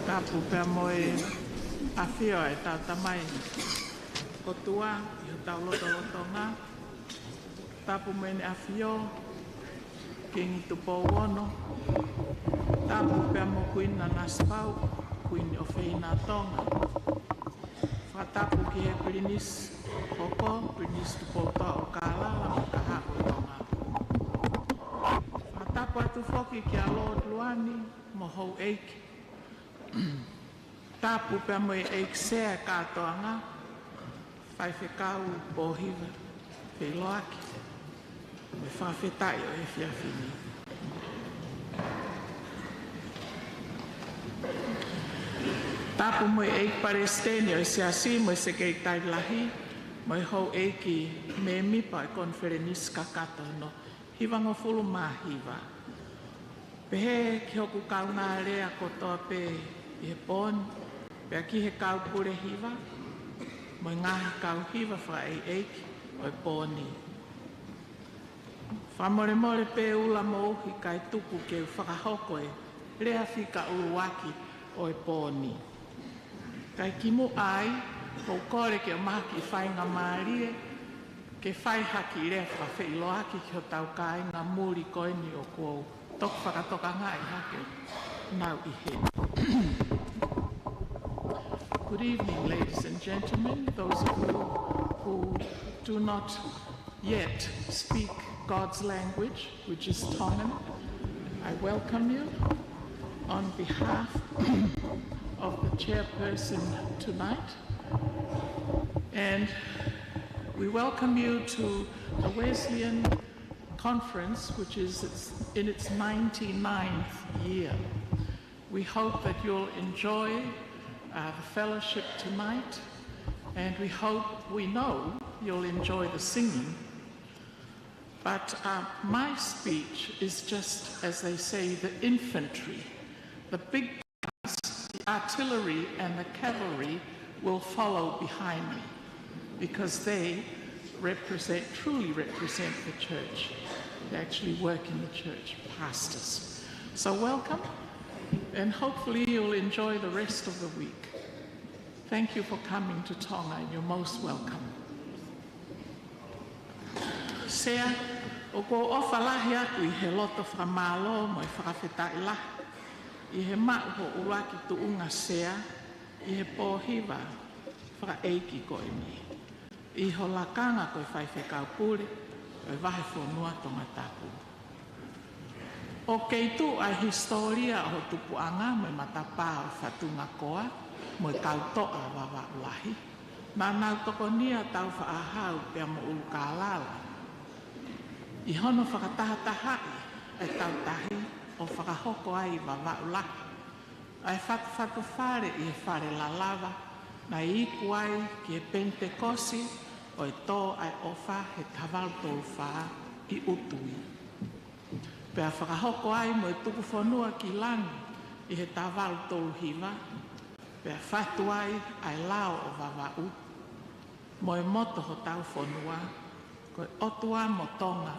Tapu pea moe awhio e tau tamai. Ko tua i o tau lotonga. Tapu mene awhio kingi tupo wono. Tapu pea mo kuina naspau, kuini o whina tonga. Whatapu ki he Pirinisi hoko, Pirinisi tupo toa o kālala mo ka hako tonga. Whatapu atu whoki ki a Lord Luani mo hou eiki. Tapu pea mo e eik sea kātoanga, whai whekau pōhiwa, Fe'Iloaki, me whawhetai o e whiawhini. Tapu mo e eik paresteni o e SIASI mo e seke i tailahi, mo e hou eiki me mipa e Konifelenisi kakata no hiwango fulu mahiwa. Pehe ki hoku kauna rea kotoa pe i he pōni, pea ki he kau pure hiwa, mo i ngahi kau hiwa wha e eiki o e pōni. Whamore more pe ula mo uhi kai tuku ke u whakahoko e rea whika uruaki o e pōni. Kai kimu ai, kou kore ke o maki i whainga maarie, ke whai haki rea wha Fe'Iloaki ki o tau kai ngā muri koini o kou tok whakatoka ngā i hake nau i he. Good evening, ladies and gentlemen, those of you who do not yet speak God's language, which is Tongan. I welcome you on behalf of the chairperson tonight, and we welcome you to the Wesleyan Conference, which is in its 99th year. We hope that you'll enjoy the fellowship tonight, and we know you'll enjoy the singing. But my speech is just, as they say, the infantry. The big guns, the artillery and the cavalry will follow behind me, because they truly represent the church. They actually work in the church, pastors. So welcome, and hopefully you'll enjoy the rest of the week. Thank you for coming to Tonga, and you're most welcome. Sea, o ko ofa lahi aku I he loto whamalo mo I whakawhetai lahi. I he mau ho uraki tuunga sea, I he pōhiwa whakaeiki ko imi. I ho lakanga koe whai whekau pure, koe wahe whonua tonga tapu. O keitu ai historia o tupuanga mo I matapā o whatunga koa, mo I kautoa Vava'u lahi. Nā nau tokonia tau whaahau pia mo ulukālala. I hono whakatahatahai e tautahi o whakahoko ai Vava'u lahi. Ai whatu whare I he whare lalawa, na iku ai ki e Pentekosi o e tō ai ofa he tawaltolu wha I utui. Pea whakahoko ai mo e tuku whanua ki langi I he tawaltolu hiwa, pea whatu ai lao o Vava'u, mo e moto ho tau whanua, ko e otua mo tonga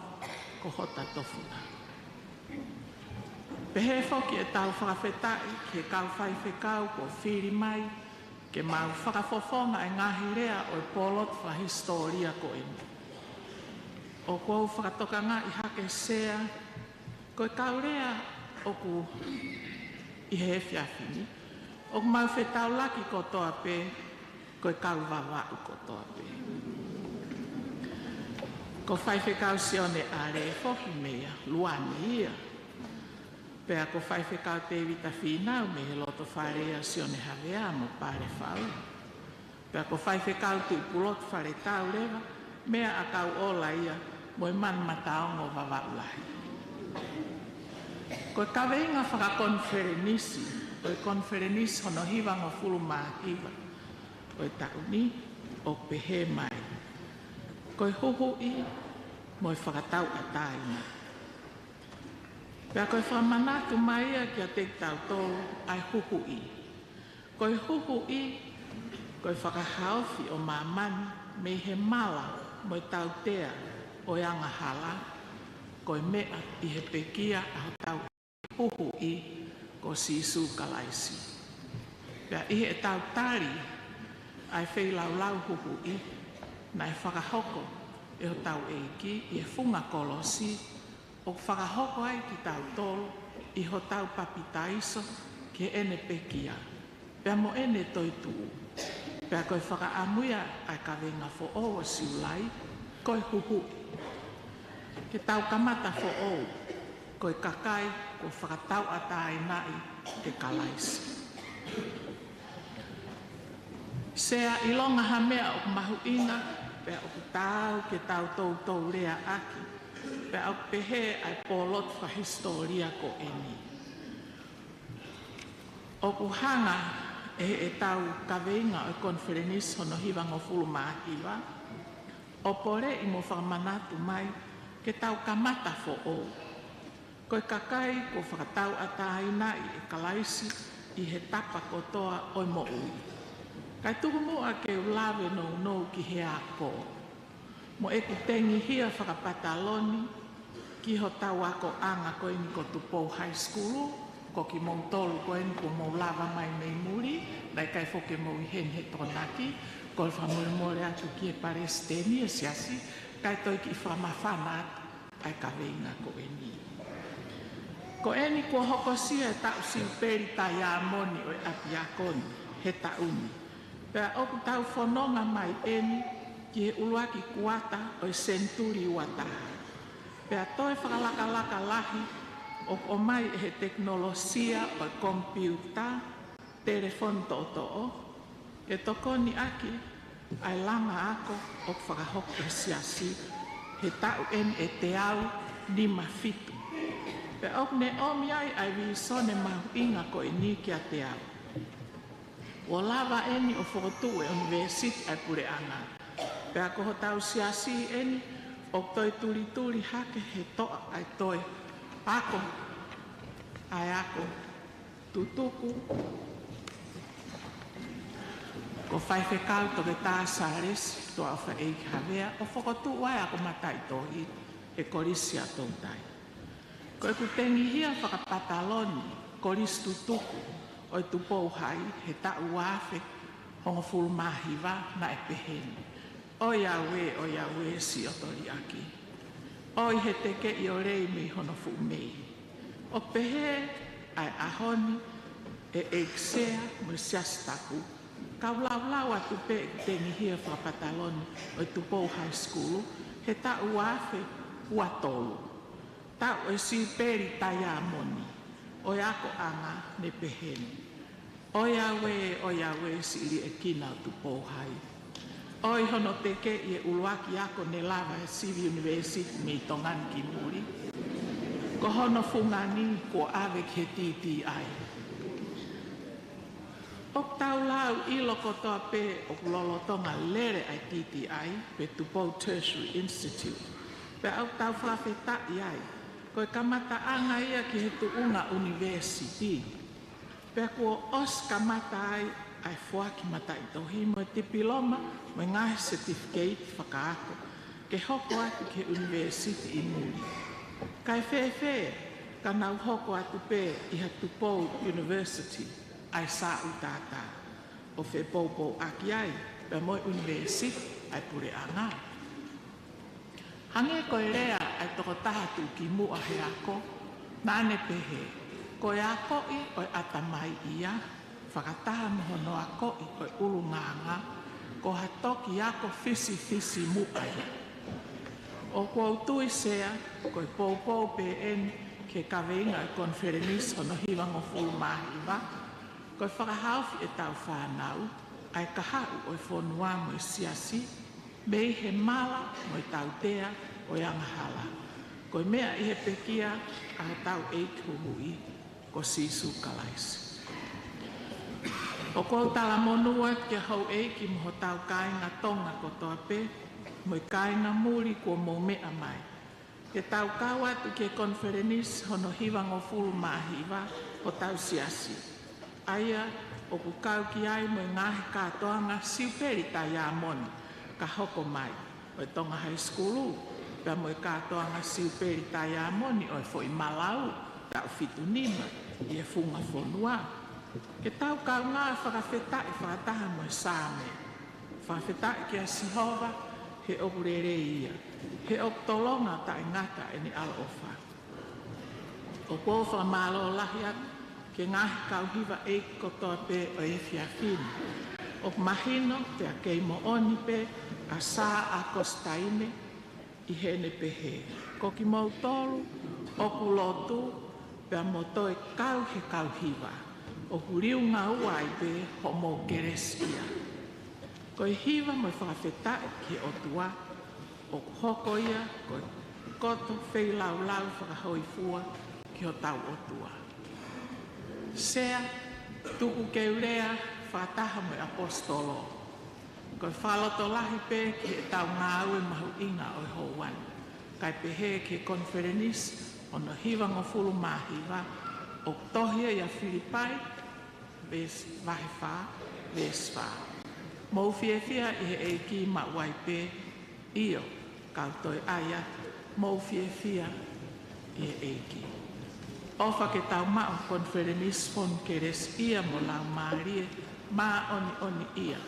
ko hota tofuna. Pehe whoki e tau whakawhetai ki e kau whaiwhekau ko whiri mai, ke mau whakafofonga e ngahi rea o e Pōlotu Fe'Iloaki ko eni. O kou whakatokanga I hake sea, ko e kau rea o ku I he whiawhini. O ku mau whetau laki ko toa pe, ko e kau Vava'u ko toa pe. Ko whaiwhekau SIAONE are e whoki mea, luani ia. Pea ko whaiwhekau te vita whinau me he loto wharea SIAONE havea mo pare whau. Pea ko whaiwhekau tu Pōlotu whare tau rewa, mea a kau ola ia mo e man mataongo Vava'u lahi. Ko e kaweinga Konifelenisi, o e Konifelenisi Hono hiwango fulu mahiwa, o e tauni o pehe mai. Ko e huhui mo e whakatau a tāina. Pea ko e whamanatu mai a ki a te tau tō ai huhui. Ko e huhui Koe whakahauwhi o mamani me he mala mo tau tea o anga hala. Koe mea I he pekia a tau huhu I ko sisu kalaisi. Pea I he tau tari ai whailau huhu I na e whakahoko e ho tau eiki I e funga kolosi o whakahoko ai ki tau tolo I ho tau papitaiso ke ene pekia. Pea mo ene toi tuu. Pea koe whakaamuia ai ka venga fo o o siulai, koe huhu. Ke tau kamata fo o, koe kakai ko whakatau atai nai ke kalaisi. Sea ilonga hamea o mahu inga, pea o tau ke tau tau rea aki. Pea o pehe ai Pōlotu Fe'Iloaki ko eni. O kuhanga e tau kaweinga o Konifelenisi Hono hiwanga fulu mahiwa. O pore I mo whakamanatu mai ke tau kamata fo o. Koe kakai ko whakatau ataina I e kalaisi I he tapa kotoa o mo ui. Kai tuku mua ke ulawe no ki he ako. Mo e ku tengi hia whakapataloni ki ho tau ako anga koe ni ko tupo high school. Ko ki mong tolu koe ni ko mong lava mai mei muri, dai kai foke mo I hen he tonaki, ko le whamore atu ki e paresteni e SIASI, kai toi ki whamawhanat ai ka veinga ko e ni. Ko e ni ko hokosia e tau silperi tai a moni o e api a koni, he tauni. Pea oku tau whanonga mai eni ki he uluaki kuata o e SENITULI wataha. Pea toi whakalaka lahi, o mai he teknolosia o kompiuta, telefon to'o, e tokoni aki ai langa ako o whakahoko e SIASI, he tau en e te au ni mafitu. Pe ok ne omi ai visone mahu inga ko e ni ki a te au. O lava eni o whakotu e university ai pure anga. Pe ako ho tau SIASI eni, o toi tuli hake he toa ai toi. Ako, ai ako, tutuku, ko whaiwhekau to ke tāsares, to au whaeiki hawea, o whakotu wai ako matai tohi, e korisi a tōtai. Ko e kutengi hia whakapataloni, korisi tutuku, o e tupou hai, he tau wafe, hongo fulu mahiwa na e peheni. O Yahweh si otori aki. Oi he teke I o rei me hono fu mei. O pehe ai ahoni e eksea mo siastaku. Kau lau atu pe tengi hia whapataloni o tupou high school he tau wafe uatolu. Tau e si peri tai a moni. O ako anga ne peheni. O Yahweh si ili e kina o tupou high. Oi hono teke I e uluaki ako ne lava e Civil University me tongan ki muri. Ko hono fungani ko ave ke TTI. O tau lau I loko toa pe o lolotonga lere ai TTI pe Tupou Tertiary Institute. Pe au tau whawheta ai. Ko e kamata anga ia ki he tuunga university. Pe ko os kamata ai fuaki mata I tohi mo te piloma mo ngahe certificate whakaako ke hoko atu ke university I muri. Kai whewhe ka nau hoko atu pe I ha Tupou University ai sa utata. O whe popo aki ai pe mo university ai pure anga. Hange koe rea ai toko tahatu ki mua he ako na ane pehe. Koe ako I o atamai ia whakataha mohono ako I koe ulunganga, ko hatoki ako fisi muai. O kua utui sea, koe pōpō PN ke kaweinga I Konifelenisi Hono hiwanga fulu mahiwa, koe whakahauwhi e tau whanau, ai kahau o whonua mo SIASI, mei he mala mo tau tea o hala. Koe mea I he pekia a tau eikuhui, ko sisu kalaisi. O kou tala monua ke hau ki mo tau kainga tonga ko toa pe, mo kainga muri ko mo mea mai. Ke tau kawatu ke Konifelenisi Hono hiwanga fulu mahiwa o tau SIASI. Aia o ku kau ki ai mo ngahi katoanga siuperi tai a moni ka hoko mai o Tonga High School pia mo katoanga siuperi tai a moni o foi malau ta fitu nima i e funga fonua ke tau kau ngā whakawhetai whakataha mo sāme whakawhetai ki a Sihova he okurere ia he oktolonga ta ingata e ni NUKU'ALOFA o kō whakamalo lahi atu ke ngahi kauhiwa e kotoa pe o e whiawhini. O mahino te a kei mo oni pe a sā a kostaine i hene pe he. Ko ki mau tolu o Pōlotu pe a motoe kau he kauhiwa. O huriu ngā uai pe ho mo keresia. Ko i hiwa mo whakawhetai ki o tua o hoko ia ko koto Fe'Iloaki whakahoifua ki o tau o tua. Sea tuku keurea whataha mo apostolo. Ko whaloto lahi pe ki e tau ngā ue mahu inga o Hawai. Kai pehe ki Konifelenisi Hono hiwa ngofulu mahiwa o tohia ia Filipai ves vahe wha, ves wha. Mou fiefia i he e ki ma wai pe io kautoi aia mou fiefia i he e ki. Ofa ke tau mao Konifelenisi Hono ke res ia mo lau maarie ma oni ia.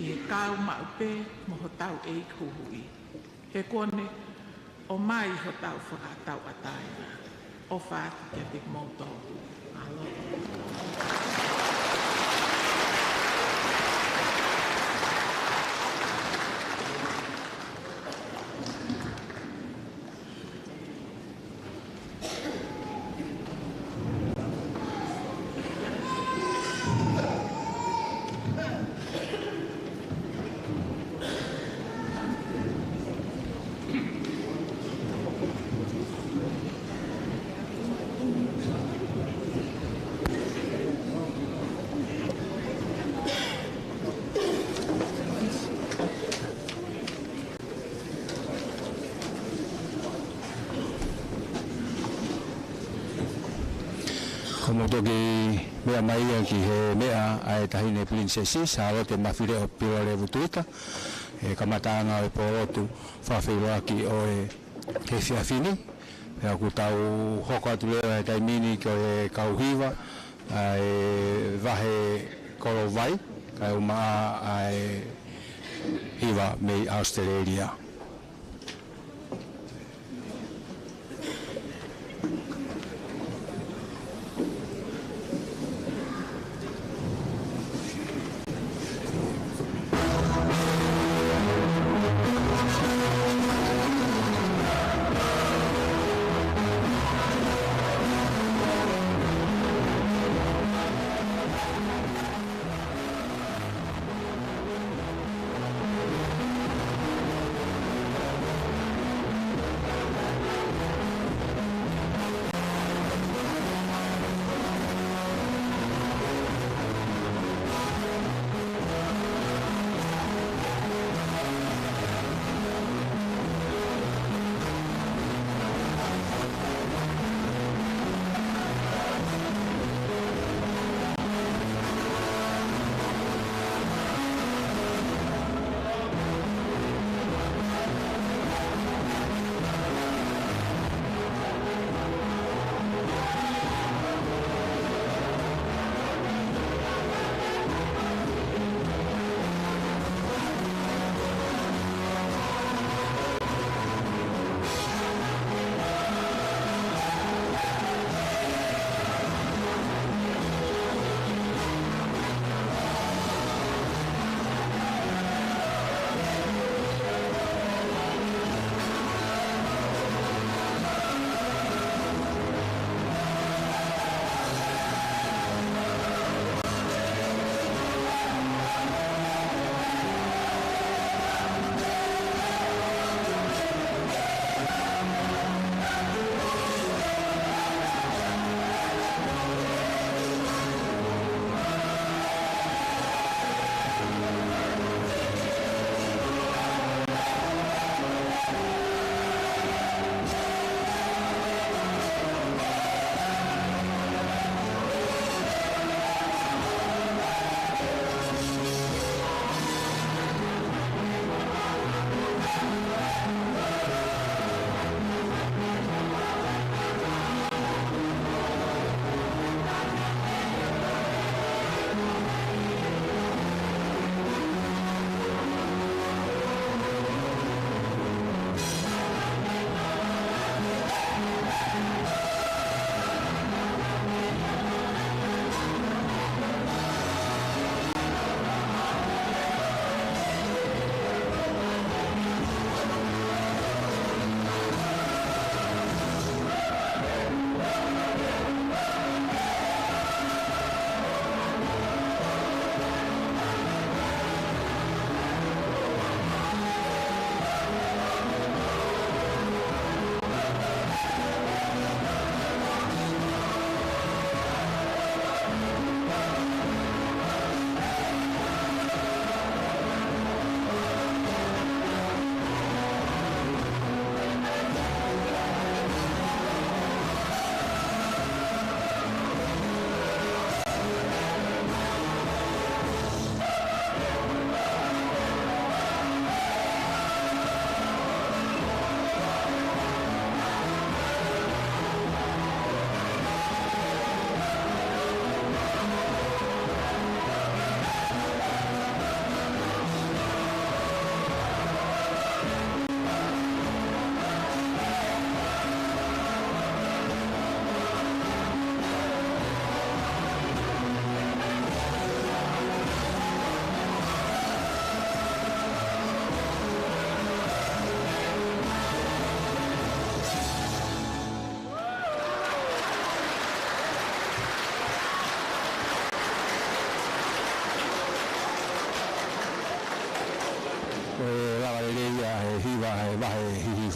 I he kau mao pe mo ho tau e huhui. He kone o mai ho tau whakatau ataina. O whaati ke te moto. Aloha. Como toki mea mai ki he mea ai tahine princesi sa te mafire o piro vutuita e kamatanga o Pōlotu Fe'Iloaki o e he whiawhini e ku tau hoko atu leo e taimini ki o e kauhiwa e vahe koro vai kai umaa ai hiwa mei Australia.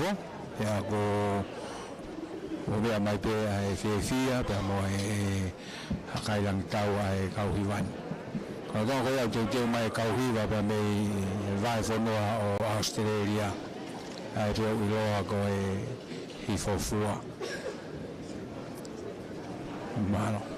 fo ya ko o mea mai pe ai fia pe mo e kai lang tau ai kau hiwan ko do ko ya te mai kau hiwa pe me vai fo no o Australia ai te uloa ko e hifofua malo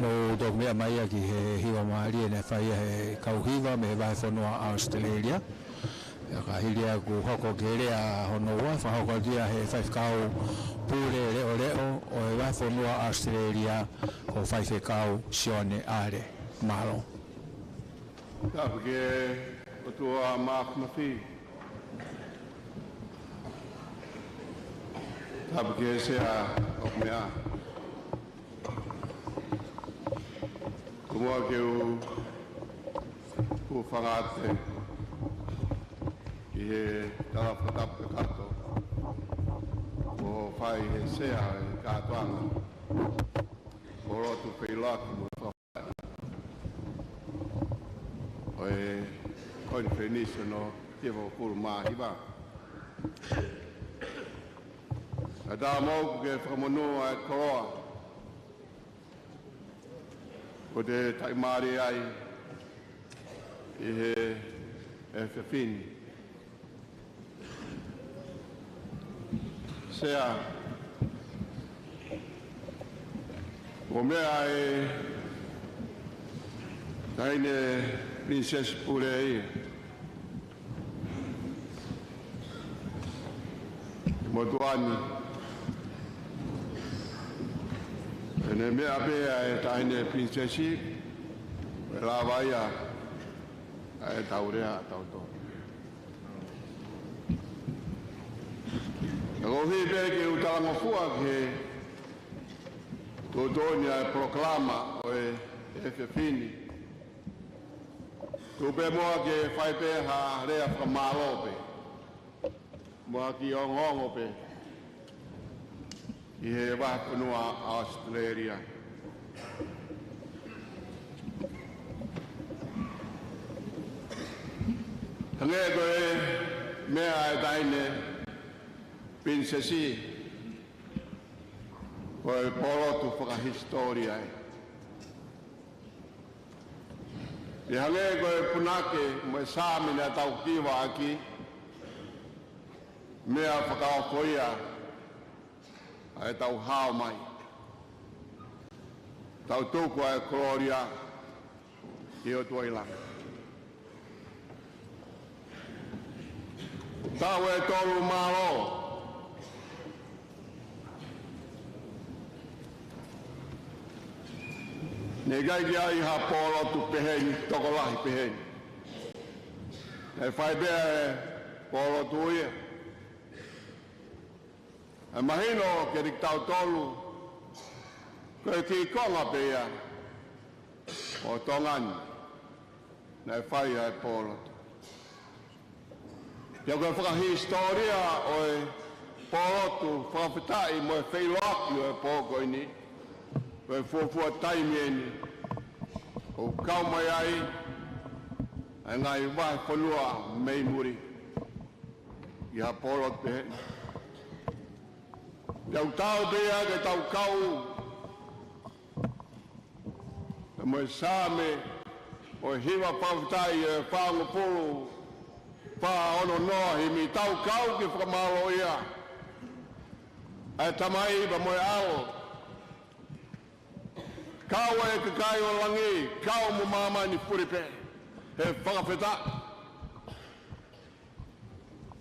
no dog me mai ki he hiwa maari ne fai he kauhiwa me vai whanua Australia Hilia ku hoko kelea hono wa fa hoko dia he 5 kau pule leo o e wa fonua Australia ko 5 kau SIASI ale malo. Ka ke o tua mak mafi. Ka ke sea o mea. Kumua ke u fangate. He tala whakapa kato o whai he sea e kātuanga Pōlotu Fe'Iloaki o e Konifelenisi Hono Tewa Kuru Māhiwa. A tā mōku ke whakamonua e koroa o te taimari ai i he e whiwhini. Sea o mea e taine princess pule ia motuani ene mea bea e taine princessi e la vaia e taurea tauto. Ko hi pe ke utanga fua ke totonia e proklama o e fefini. Tu pe moa ke whai pe ha rea whamalope. Moa ki ongongo pe. I he wakunua Australia. Hange koe mea e taine princesi o e Pōlotu whakahistoria e. I hange koe punake mo e sāmina tau kiwa aki mea whakaokoia a e tau hao mai. Tau tūku a e Gloria i o tuailanga. Tau e tolu malo ne gai ai ha Pōlotu peheni, tokolahi peheni. E whai bea e Pōlotu ia. E mahino ke rik tau tolu, koe ki konga bea o tongani, ne whai e Pōlotu. Ia koe whakahistoria o e Pōlotu, whakawhitai mo e Fe'Iloaki o e pōkoini, koe fuafua taimieni, o kau mai ai, e ngai wae whanua mei muri, i ha Pōlotu peheni. Iau tau bea ke tau kau, e mo e sāme, o e hiwa pawhitai e whaangapuru, wha ono noa hi mi tau kau ki whakamalo ia, e tamai ba mo e ao, kau e ka kai o langi, kau mo mama ni puripe, he whakawheta.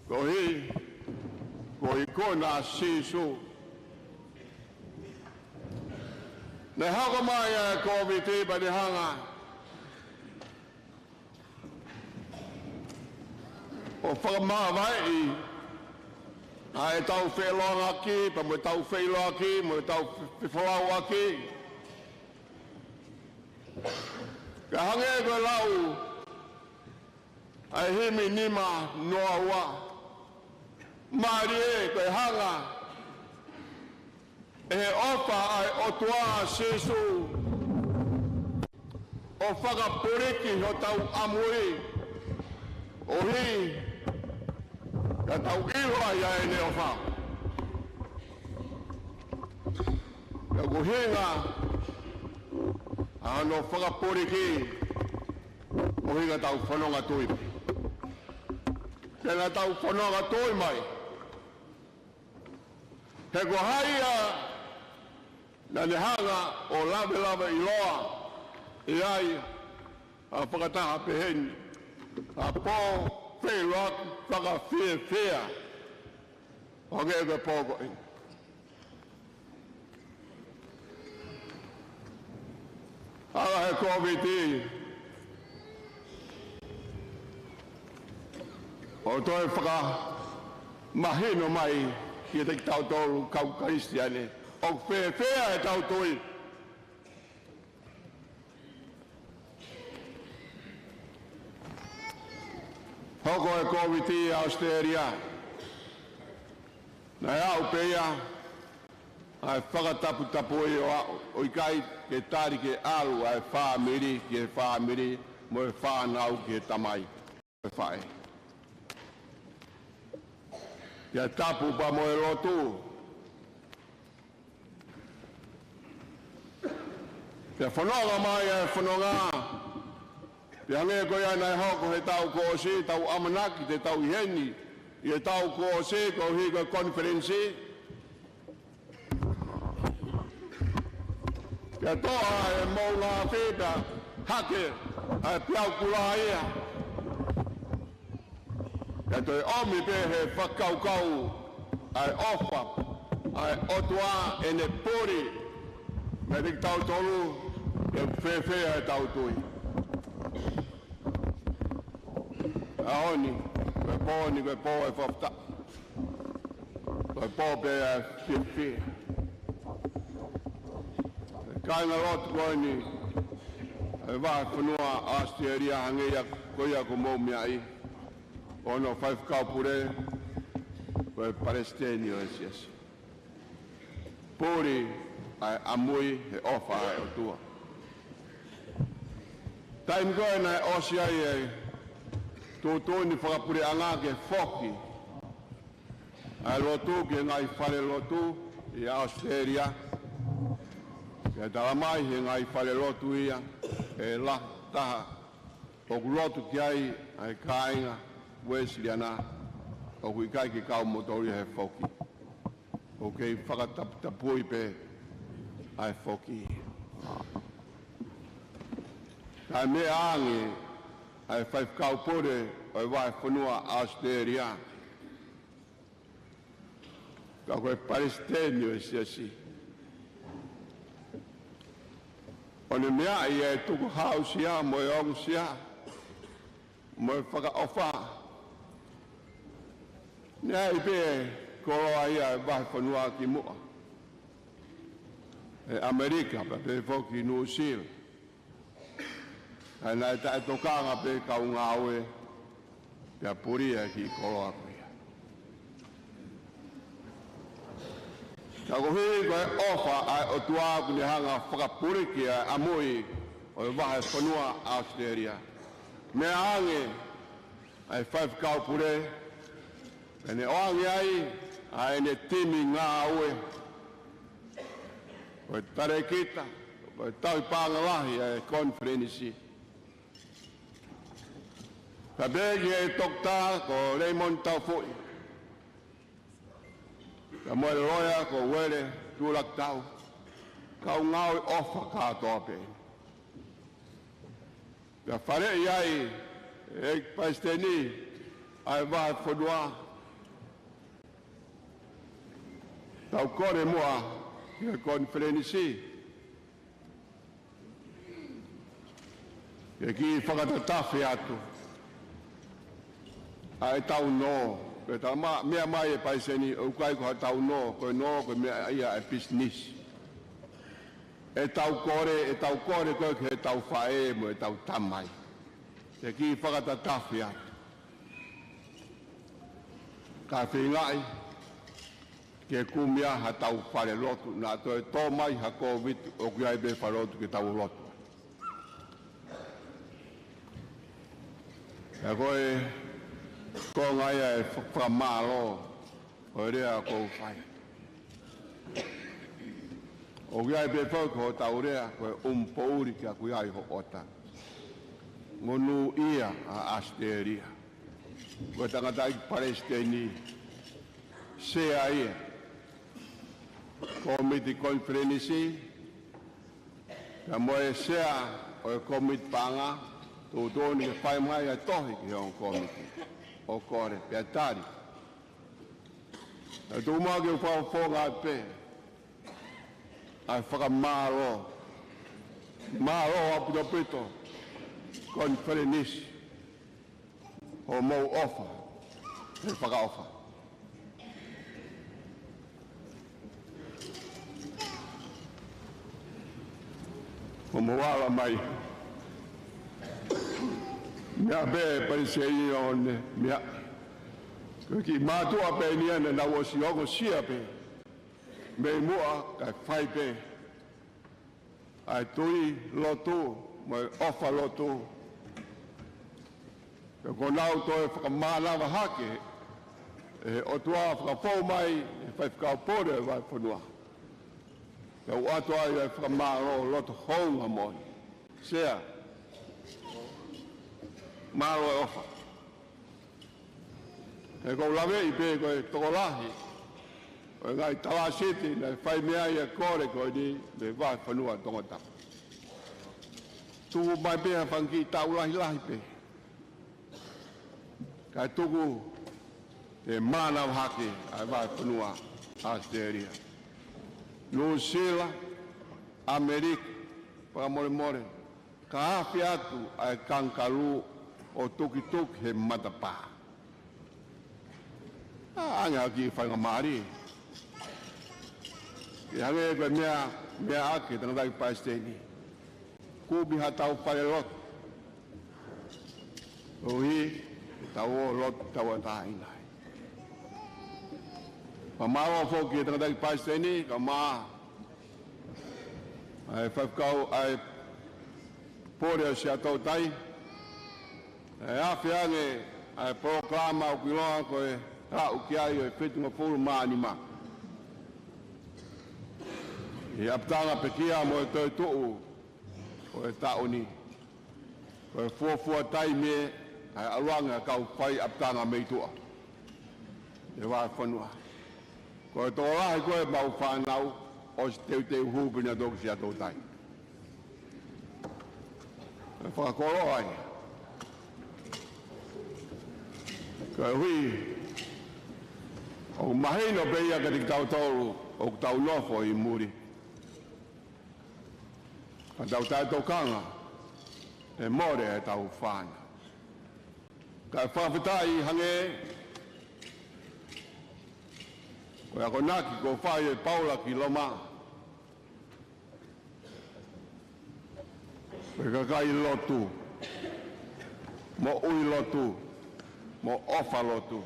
Ko hi kona sisu. Ne haka mai e COVID pa ni hanga. O whakamawai i, a e tau Fe'Iloaki, pa mo e tau Fe'Iloaki, mo e tau Fe'Iloaki. Ka hange koe lau, ai himi nima noa ua. Maari e koe hanga, e ofa ai otua sisu, o whakapuriki ho tau amui, o hi, ka tau iwa ia e ne ofa. Ka kuhinga, ano whakapuriki, o hi ka tau whanonga tui. Kena tau whanonga tui mai. He ko haia, na ne hanga o lawe i loa, i ai, a whakataha peheni, a pō Fe'Iloaki whakawhiawhia. O ngē koe pōko ina. Ala he COVID-19. O toi mahino mai ki te tau tolu kau Kristiane. O whea e tau toi. Hoko e COVID-19 Australia. Na au pea ai whakatapu i o ikai ke tari ke alu ai whaamiri mo e whanau ke tamai e whae. Ia tapu pa mo e lotu. Ia whanonga mai e whanonga. Ia nge koe ana e hoko he tau ko si, tau amanaki te tau iheni. Ia tau ko si ko hiko konferensi. Ia toa e maula whita hake e piau kula ia. Ia toi omi pe he whakaukau ai ofa ai otua e ne pori. Me dik tau tolu e whewhea e tau tui. Ahoni, koe pōni, koe pō e whafta. Koe pō pe e whiwhia. Kainga rotu koe ni, e wahe whanua Australia hangeia koia ko moumia i. Ono whaifkau pure, koe Palestinio e SIASI. Pūri ai amui he ofa ai o tua. Taim koe na e osi ai e tōtōni whakapure anga ke whoki. Ai lotu ke ngai FALELOTU i Australia. Ke talamai he ngai FALELOTU ia e la taha. O kulotu ki ai kāinga UESILIANA. O kui kai ki kau motori he whoki. O kei whakatapui pe ai whoki. Kai mea angi ai whaifkau pore o wae whanua Australia. Ka koe Palestinio e SIASI. O ne mea i e tuku hau sia, mo e ongu sia, mo e whakaofa. Nea i pe koroa ia e wae whanua ki mua. E Amerika, pa pe whoki New Zealand. Ai nai tae tokanga pe kau ngā oe pia puria ki koroa kuia. Ka kohi koe ofa ai o tuāku ni hanga whakapuri ki ai amui o e wahe whanua Australia. Mea ange ai whaifkau pure e ne oange ai ne timi ngā oe. O e tare kita, o e tau pāngalahi ai Konifelenisi. Ka begi e tokta ko Raymond tau fui. Ka moe roia ko wele tūlak tau. Kau ngau i ofa kātoa pe. Ka whare iai e paisteni ai wahe whanua. Tau kore mua ki Konifelenisi. Ke ki whakatatafi atu. Ai tau no, pe ta mea mai e paiseni o kai ko tau no, ko no ko mea ia e business. E tau kore ko ke tau fae mo e tau tamai. Te ki whakatatafi atu. Ka whingai, ke kumia ha tau FALELOTU, nā toi tō mai ha COVID o ki ai be FALELOTU ki tau lotu. E koe, ko ngai e whamalo o rea kou whai. O ki ai pe whauko o tau rea koe umpouri kia kui ai ho ota. Ngonu ia a Australia. Koe tangata i Palestini sea ia. Komiti Konifelenisi. Ka moe sea o e komiti panga. Tōtōni ke whai mai a tohi ki hong komiti. o kore pe tari. Tu ma ke fa fonga pe. Ai whakamaro. Maro apu da peto. Konifelenisi. O mau ofa. E whakaofa. O moala mai. Mea be parise i one mea. Ki mātua pe ni ane na wosi ogo sia pe. Me mua kai whai pe. Ai tui lotu, mai ofa lotu. Ka konau to e whakamānawa hake. E o tua whakapau mai, e whai whakapore vai whanua. Ka uatu ai e whakamāro loto honga moni. Sea. Māro e ofa. E kou lawe i pe koe tokolahi. O ngai tawa siti na whai mea i a kore koe ni me vai whanua tongota. Tuku mai pēha whanki tau lahi lahi pe. Kai tuku e mānau hake ai vai whanua Australia. New Zealand, Amerika, pakamore more. Ka hawhi atu ai kankaru o tuki tuki he matapa. Anga ki whainga maari. Ki hange koe mea ake tangatai paisteni. Kubi hatau FALELOTU. Ohi, tau o lotu tau ataha inai. Pamaro foki tangatai paisteni, ka maa. Ai whakau ai pōrea si atau tai. Ai awhi ange ai proklama o kiloa koe rau ki ai e whitunga furu maani ma. I aptanga pekia mo e toi tuu o e taoni. Ko e fuafua tai me ai aluanga kau whai aptanga meitua. E wai whanua. Ko e tōrahi koe mau whanau o si teu hūpina tōku si atau tai. E whakakoro ai. Ko e hui o mahino beia ka tik tau tōru o tau nofo i muri. Ka tau tai tōkanga e more e tau whana. Ka e whawhitai hange ko e ako naki ko whai e Pōlotu loma. Ko e kakai lotu, mo ui lotu, mo ofa lotu.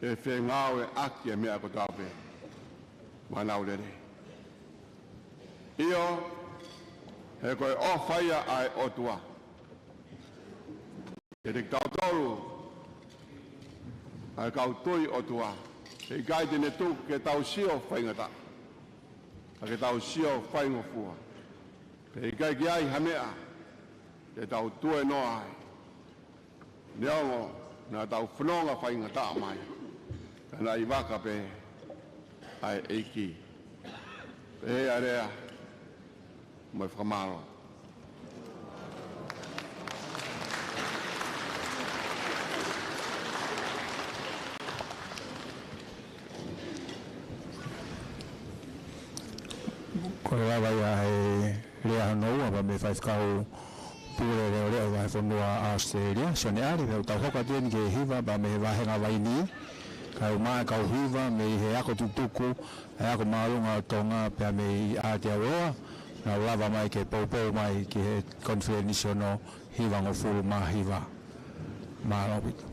E whengau e aki e mea ko tāpe. Manau rere. Io, he koe ofaya ai otua. E te tautoru, ai kau tui otua. E kai tene tu ke tau sio whaingata. A ke tau sio whaingofua. E kai ki ai hamea, ke tau tue noa ai. Neongo, na tau whanonga whaingata mai. Kana I waka pe ai eiki. E area mai whakamaro. Ko rawa ia he rea hanau apa me whaifkau pūre reo reo vai whanua Australia. So ne ari reo tau hoka tien ke hiva ba me wahenga waini. Kau maa kau hiva me he ako tutuku, he ako maarunga o tonga pia me I Aotearoa. Na lava mai ke poupou mai ki he Konifelenisi Hono hiva ngofuru maa hiva. Maa lopit.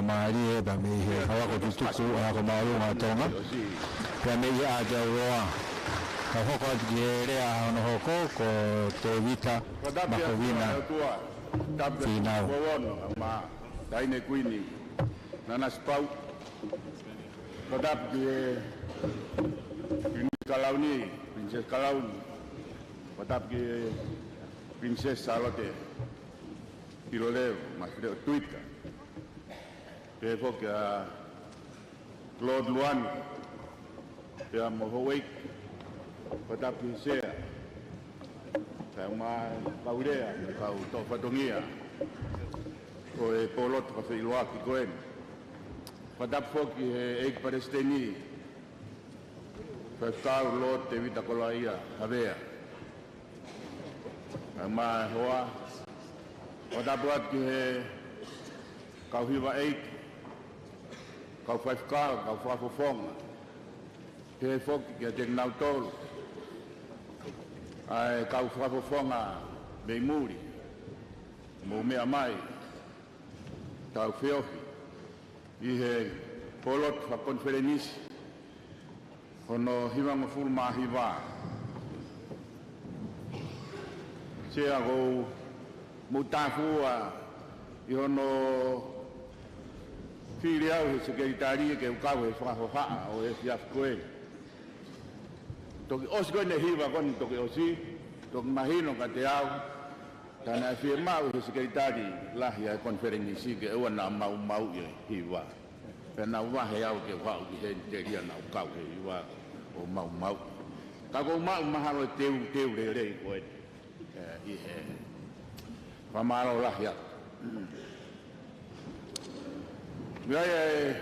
maari ba me he hawa ko tuku a ko maru nga tonga ya me ya ja roa ka hoko gere a no hoko ko te vita makovina finau ma daine kuini nana spau kadap ge Kalauni, Princess Kalauni, kadap ge Princess Salote Piloleo, mas creo Twitter. Que fue que Claude Luan, que a Mohawk, kadap ge sea. Sama Paurea, Pau Tofatongia, o Pōlotu Fe'Iloaki Konifelenisi. Kadap fue que ek Palestini, Fe'Iloaki Lot te vita kolaia avea. Ma hoa kadap buat que kau hiva ek, kau faifkal, kau fafofonga. Ke fok que te nautol. Ai kau fafofonga be muri. Mo mea mai. Tau feofi. Ihe Pōlotu Fe'Iloaki Konifelenisi Hono hiva ngaful mahiva. Sia go mutafua Hono filiau he sekretari ke ukau he whahoha o he fiafkoe. Toki osko ne hiva kon toki osi, toki mahino ka te au, tana fie mau he sekretari lahi a konferenisi ke ewa na mau i hiva. Pena wahe au ke whau ki he teria na ukau he hiva o mau. Ka ko mau mahalo teu re koe i he whamaro lahi au. Gaya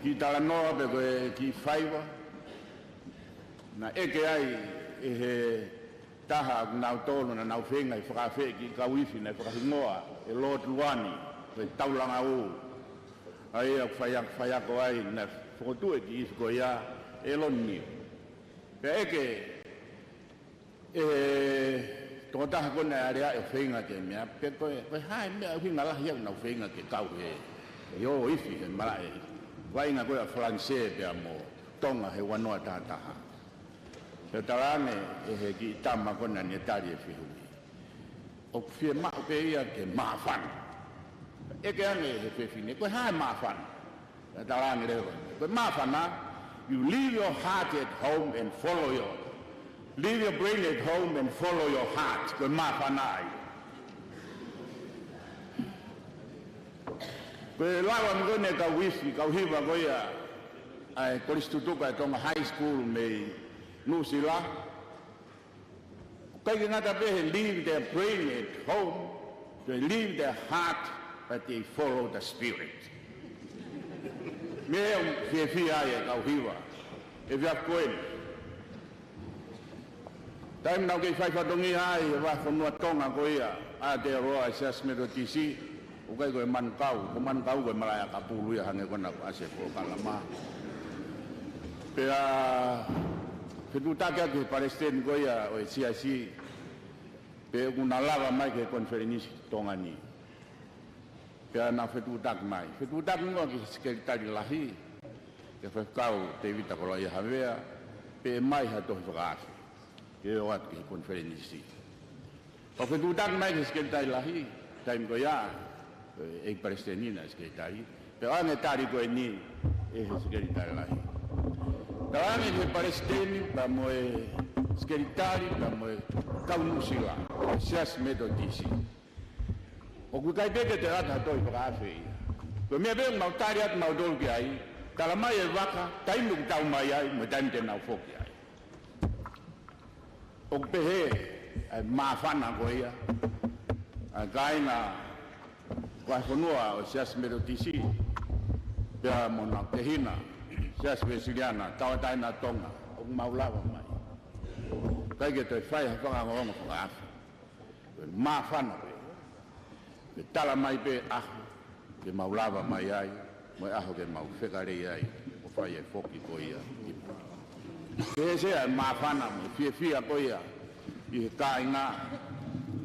ki tala noa pe koe ki whaiwa na eke ai e he taha nau tonu na nau whenga i whakawhe ki kawifi na whakahingoa e Lord Luani pe taulanga u ai a whaiako ai na whakotue ki isu ko ia e lonio pe eke e totaha kone area e whenga ke mea pe koe hai mea hinga lahi au nau whenga ke kau he yo ifi he marae vai nga koe a Francais pe mo tonga he wanoa tātaha he tarane e he ki tama kona ni tari e whihui o fie mao pe ia ke maafana e ke ane he whiwhine koe hae maafana he tarane rewa koe maafana you leave your heart at home and follow your leave your brain at home and follow your heart koe maafana ai koe lawa mgone ka wifi ka uhiva koe ai koristutuka e tonga high school me Nusila. Kaya ngata pehe leave their brain at home, they leave their heart, but they follow the spirit. Mea fia e kau hiwa, e via koen. Taim nau kei whaifatongi ai, e whafonua tonga koea, a te roa e SIASI tisi, o kai koe mankau, ko mankau koe malaya ka puluia hange kona ko ase ko kalama. Pea Fe'Iloaki ke Palestine koia o SIASI pe una lava mai ke konferenisi tonga ni. Pe na Fe'Iloaki mai. Fe'Iloaki no ki sekretari lahi ke whakau te vita kola ia havea pe mai ha tohi whakaasi. Ke o at ke konferenisi. O Fe'Iloaki mai ke sekretari lahi taim koia e Palestinina sekretari. Pe ane tari koe ni e sekretari lahi. Tawangi he Palestini pa moe skeritari pa moe kaunusila SIASI tisi. O kukai peke te rata toi whakaawhi. Ko mea peke mau tari atu mau dolu ki ai, kala mai e waka, taimu ki tau mai ai, mo taimu te nau whoki ai. O pehe maafana ko ia, kaina whaifonua o SIASI tisi, pea mona tehina, SIASI UESILIANA, taina tonga, o maulawa mai. Kai ke toi whai whakangonga whakaafi. Maafana pe. Ke tala mai pe aho, ke maulawa mai ai, mo aho ke mau whekarei ai, o whai e whoki ko ia. Ke sea maafana mo, fia ko ia, i he kāinga,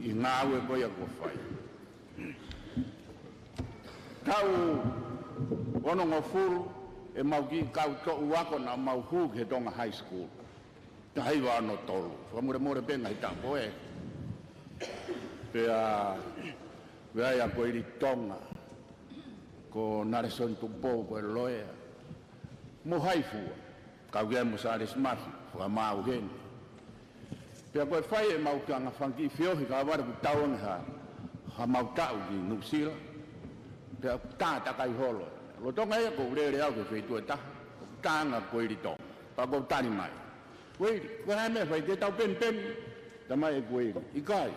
i ngā ue ko ia ko whai. tau ono ngofuru e mauki kau to uako na mauhu ke Tonga High School. Tai wa no tolu. Fa more penga ita poe. Pea ya ko iri Tonga. Ko nareson tupo ko loya. Mo haifu. Kau ge mo sa resmat fa mau gen. Pea ko fai e mau kanga fangi fio ka wa ku taun ha mau tau di nupsila. Pea ta kai holo. Lo Tonga e ko re au ke feitu ta. Tanga ko iri Tonga. Pa ko tani mai. Wei, kaya me fai te tau pen tamai e kuei ikai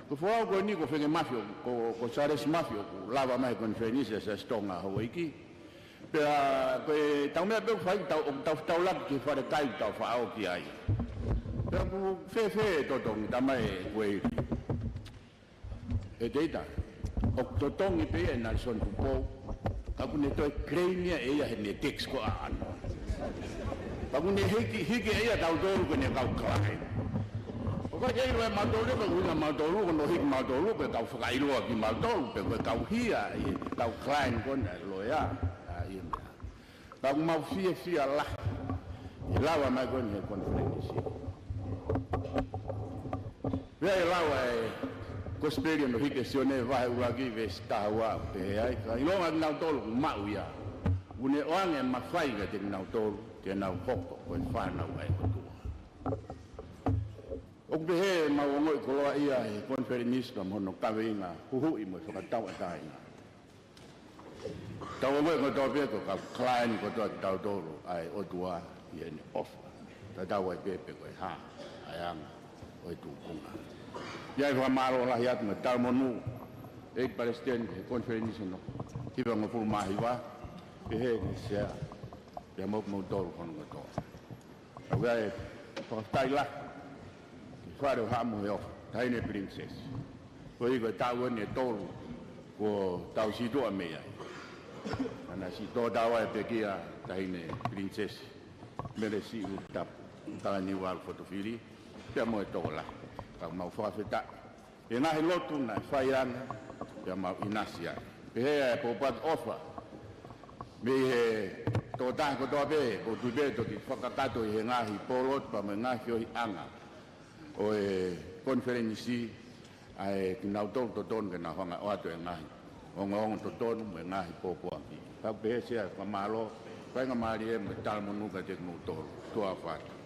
ko fo ko ni ko fenge mafio ko sares mafio ko lava mai con Fe'Iloaki sa Tonga Hawaii pe ko tau me pe fai tau la ki fa kai tau fa au ki ai pe ko fe to tong tamai e kuei e deita o to tong i pe na son po ka ku ne to krenia e ya ne text ko an Paguni hiki ia tau tolu kene kau klai. Oka jai loe matolu pe kuna matolu kono hiki matolu pe kau whakailoa ki matolu pe kau hia kau klai kona loea. Kau mau fia lah. I lawa mai kone he Konifelenisi. Vea i lawa e kosperi no hiki SIASI Vava'u ve stawa pe ai. Ka ilonga nau tolu mau ia. Une oange mawhai ka te nau tolu. Ke nau hoko ko whanau ai kotua. O pehe mau ngoi koloa ia e Konifelenisi hono kawinga huhui mo whakatau atainga. Tau ngoi ko tau peko ka klain ko tau tolu ai otua i ene ofa. Tau ai pepe ko ha ayanga o i tukunga. Iai whamaro lahi atu me tau monu e Palestine e Konifelenisi no. Hiwa ngofuru mahi wa pehe ni sea. Ya mau tolu kono to. Agai pastai la. Faro hamu yo, taine princess. Ko igo tau ne tolu ko tau si do me ai. Ana si to dawa e pekia taine princess. Meresi utap tani wal fotofili. Pe mo to la. Ka mau fa feta. E na lotu na faiana. Ya mau inasia. Pe po pat ofa. Me to ta ko to be o tu be to ki whakakato i he ngahi Pōlotu pa me ngahi o i anga o e Konifelenisi ai ki nau tō to tōnu ke na honga o atu e ngahi o ngongo to tōnu me ngahi pōpua ki pau pehe sea ka malo pai ngā maari e me talmonuka te kunu tōru tua whata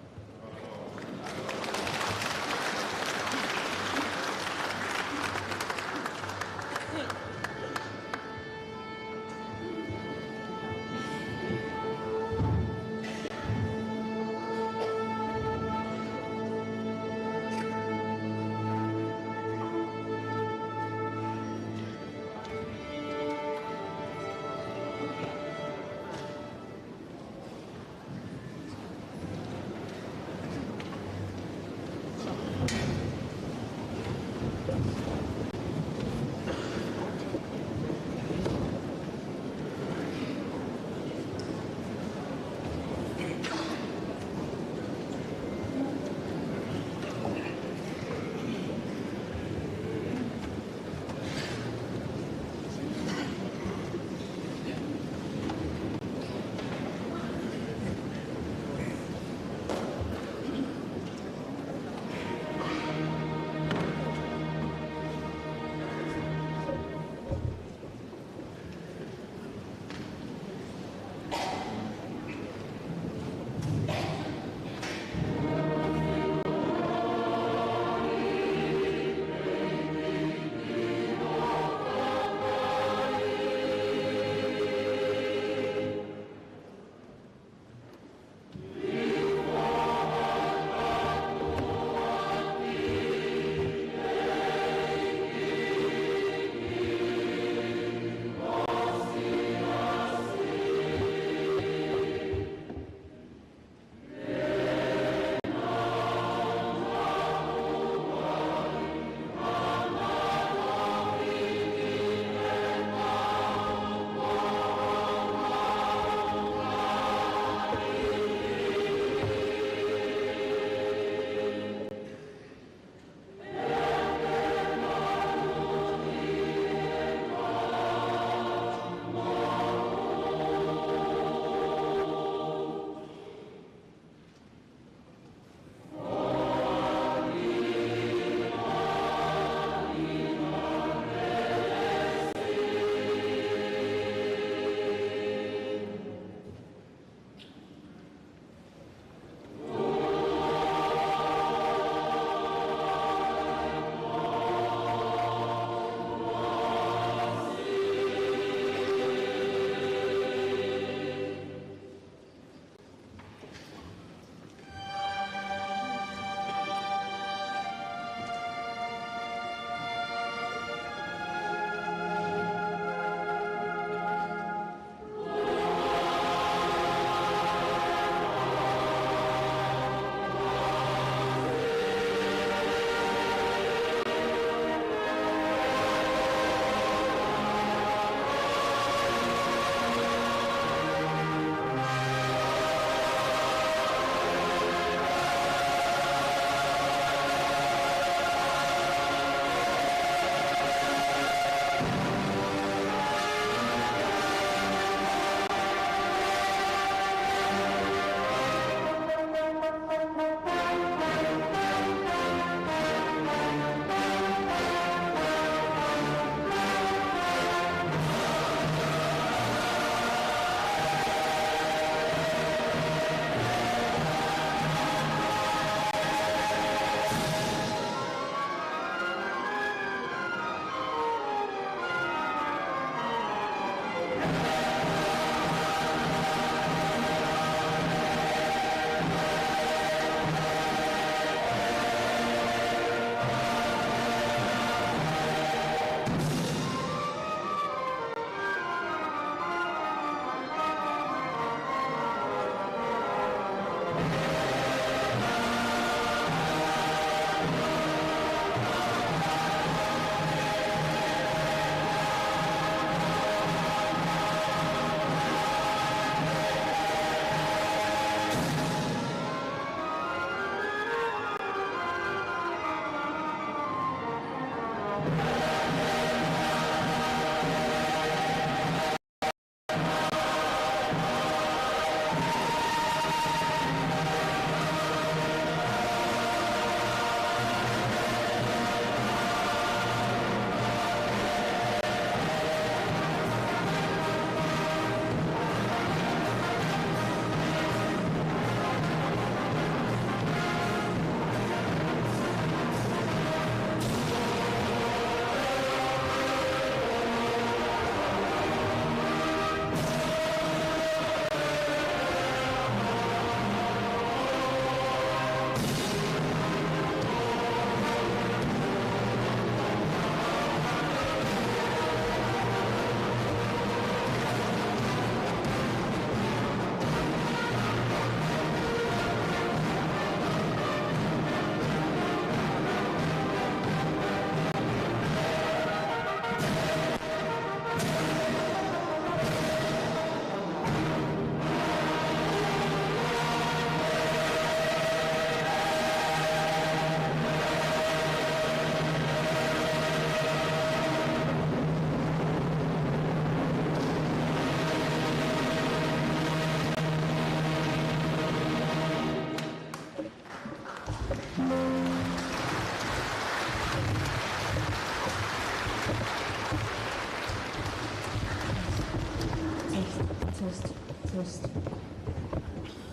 Test.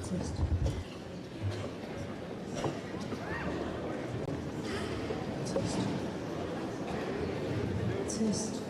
Test. Test. Test.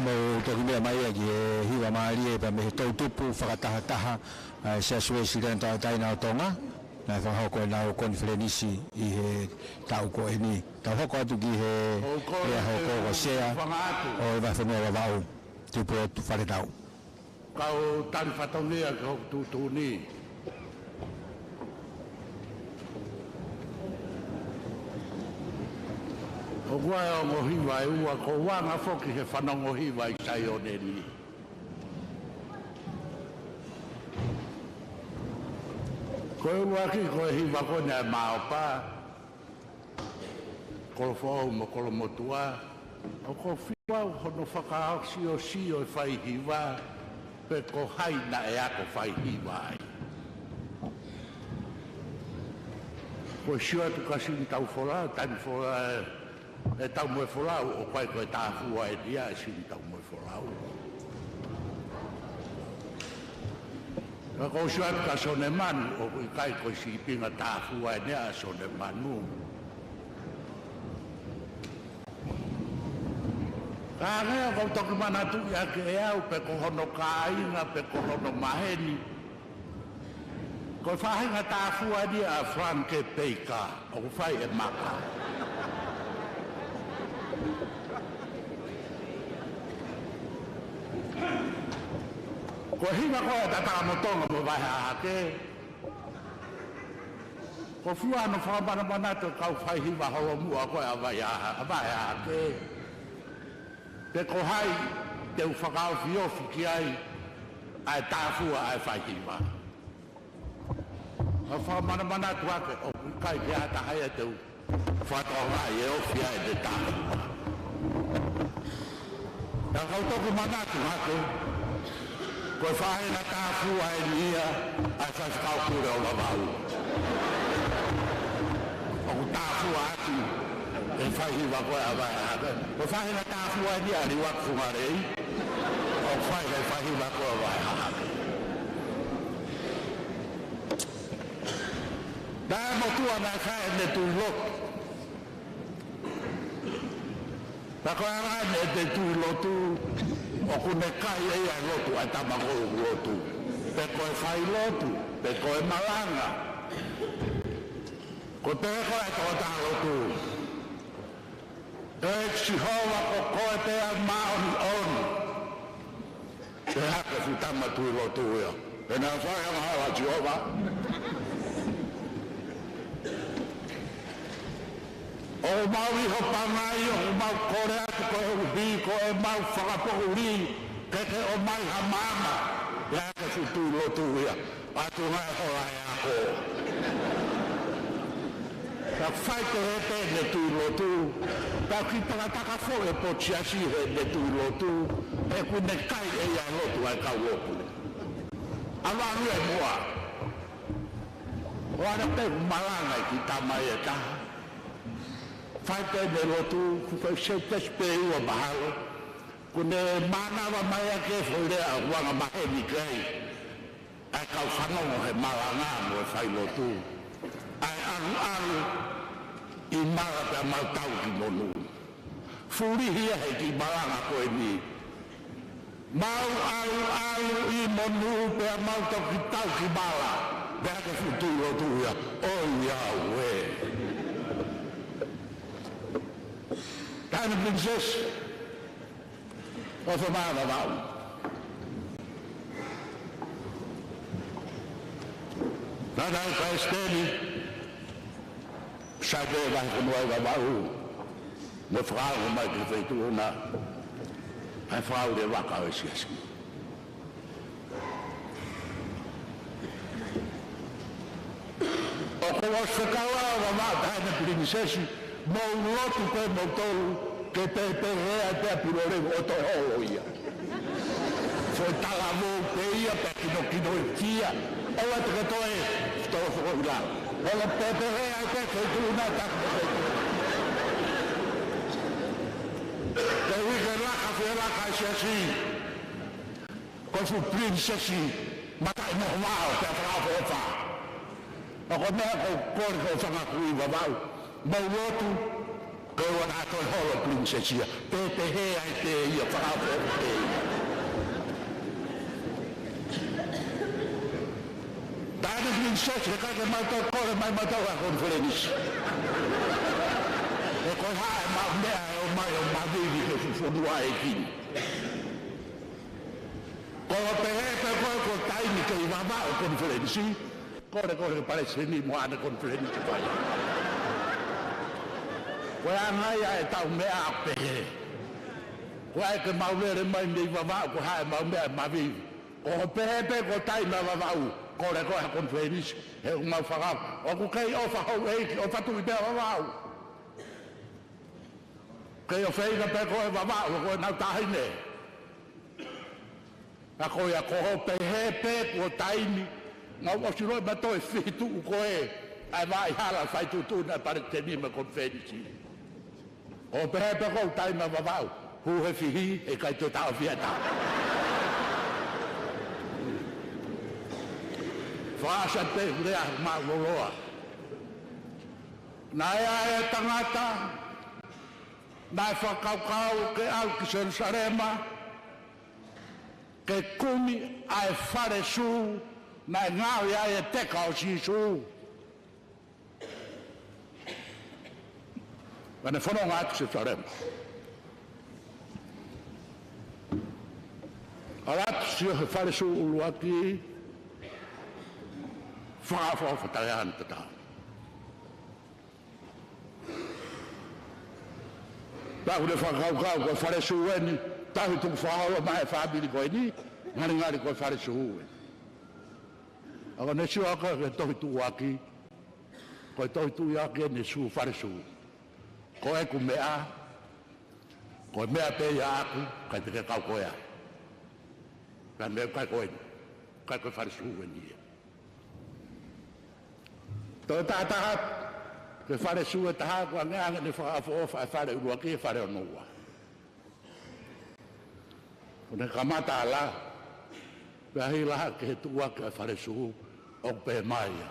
mo toki mea mai ki e hiwa maali e pa me tau tupu whakataha SIASI UESILIANA taina o Tonga na whahoko e nao Konifelenisi i he tau ko e ni. Tau hoko atu ki he hoko o sea o e whawhenua Vava'u tupu o tu whare tau. Kau tani whatongia kau tūtū ni. O guai o ngohiwa e ua ko wanga foki he whanongohiwa i SAIONE ni. Ko e ua ki ko e hiwa kone e maopa. Kolo whau mo kolo motua. O ko whiwau hono whakaao sio e whai hiwa. Pe ko hai na e ako whai hiwa ai. Ko e sio atu kasi ni tau whola, tani whola e tau moe wholau, o kai koe tāwhua e dia e sini tau moe wholau. Ka kou suat ka sone manu, o i kai koe si pinga tāwhua e nea sone manu. Ka ngea kou toki mana tu i ake e au, pe ko hono kāinga, pe ko hono maheni. Ko whahinga tāwhua e dia a Franke Peika, o whai e maka. Ko hina koe tataka mo tonga mo vai hake. Ko fua no whamana manata kau whai hiwa hawa mua koe a vai hake. Te ko hai te u whakao whiofi ki ai ai tāwhua ai whai hiwa. A whamana manata wake o kai ki hata hai e te u whatonga e ofi ai te tāwhua. Ka kau toku manatu hake. Ko whahena tāwhua e nia ai whaiwhakau kure o Vava'u. O ku tāwhua atu e whaihiwa koe a vai hake. Ko whahena tāwhua e nia ni wakfunga rei. O whaihiwa koe a vai hake. Nā motua nā whae ne tū lotu. Nā koe a ne te tū lotu. O kune kai e ai lotu ai tamako lotu. Pe koe whailotu, pe koe malanga. Ko te koe tō tā lotu. E Jehova ko koe te a maoni onu. Te hake fu tamatu lotu ia. E nā whaianga hawa Jehova. O mau iho pangai, o mau kore atu ko e ubi, ko e mau whakapohuri, ke o mai hamama. Ia ke futu lotu ia, atu ngai hora e ako. Ka whai ko he te ne tu lotu, ka ki takataka fo e po SIASI he ne tu lotu, e ku ne kai e ia lotu ai kau opu. Awaru e mua. O ana pe malanga i ki tamai e taha. Whaite me lotu, kuwhai setes pe ua mahalo, kune manawa mai a ke whorea wanga maheni kei, ai kau whanongo he malanga mo e whai lotu, ai aru i mara pe mautau ki monu. Furi hia he ki malanga koe ni. Mau aru i monu pe mautau ki tau ki mala, pe ake futu lotu ia, o ia ue. Kleine prinses, of een Vava'u. Nadat hij stelde, zei hij bij genoeg Vava'u. De vrouw van mij kreeg toen na. Een vrouw die wakker is geschiet. Ook al was verkouden, maar hij de prinses. Pōlotu pe motoru ke te rea te apurore o to holo ia. Foi talavo pe ia pe kino e kia. Ola te katoe, storo foko ula. Ola pe rea te tūna tako pe. Te wike laka fe laka SIASI. Ko fu prinsesi, matai mo mao te frau fofa. O ko mea ko kore ko whangakui Vava'u. Pōlotu, Kau nak kau holo prinsessia. Pepe ai te ia whakawha te. Tāna prinsessia kaka mātou kore mai mātou a Konifelenisi. E koe hae mau mea e o mai o mavivi ke fufonua e kini. Koe pehe pe koe ko taimi ke i Vava'u Konifelenisi. Kore pare seni moana Konifelenisi pai. Koe angai ai tau mea a pehe. Koe ai ke maulere mai mei Vava'u ko hae mau mea e mavivi. Koe pehe pe ko taimi a Vava'u. Kore koe ha Konifelenisi. He umau whakau. O ku kei ofa hau eiki o fatui pea Vava'u. Kei o whainga pe koe Vava'u koe nau tahine. A koe a koho pehe pe kua taimi. Ngau o siroi mato e whitu u koe. Ai vai hala whai tutu na pare te nima Konifelenisi. O pehe pe koe taimi a Vava'u. Hu he whihi e kai te tau whiata. Whaasa te rea maa loloa. Nai ai e tangata. Nai whakaukau ke au ki Jerusalema. Ke kumi ai whare su. Nai ngawi ai e teka o si su. Wane whanonga ki Jerusalema. Aratu si o he whare su uluaki. Whakawha tarehan te tau. Pāku le whakaukau koe whare suweni, tahi tuku whahaua mai whabiri koe ni, ngari koe whare suweni. Ako ne siwaka ke tohi tu aki, koe tohi tu aki e ne su whare su. Koe ku mea, koe mea pe ia aku, kai te ke kau koe ai. Kai mea kai koe ni, kai koe whare suweni ia. Tō tātaha, ke whare sua taha, kua ngeanga ne whaafofa e whare uruaki e whare onua. Kone kamata ala, pia hi laha ke he tuuaki e whare sua, o pe maia.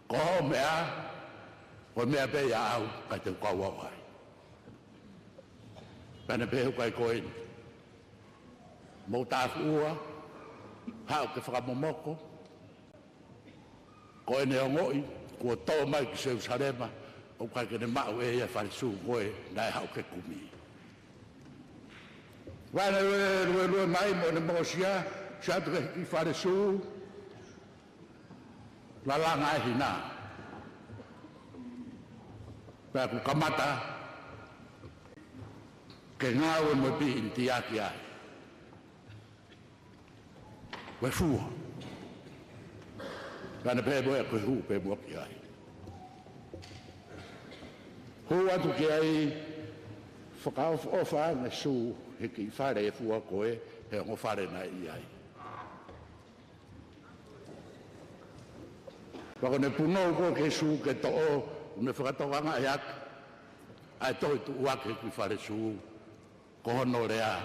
Ko ho mea, ko mea pe ia au, kai te kua wai. Pene pe hu kai koeni. Mō tāfu ua, hao ke whakamomoko, koene o ngoi, kua tō mai ki Jerusalema, o kai kene mau e ia whare su koe, nai hau ke kumi. Wane rue mai mo ne mosia, siatu ke ki whare su, la langa e hina. Pea ku kamata, ke ngau e mo pi inti aki ai. We fua. Kana pe boa ko hu pe boa ki ai. Hu atu ki ai whakau ofa na su he ki whare e fua koe he ngo whare na i ai. Wako ne puno ko ke su ke to o ne whakatawanga e ak ai toi tu uake ki whare su ko hono rea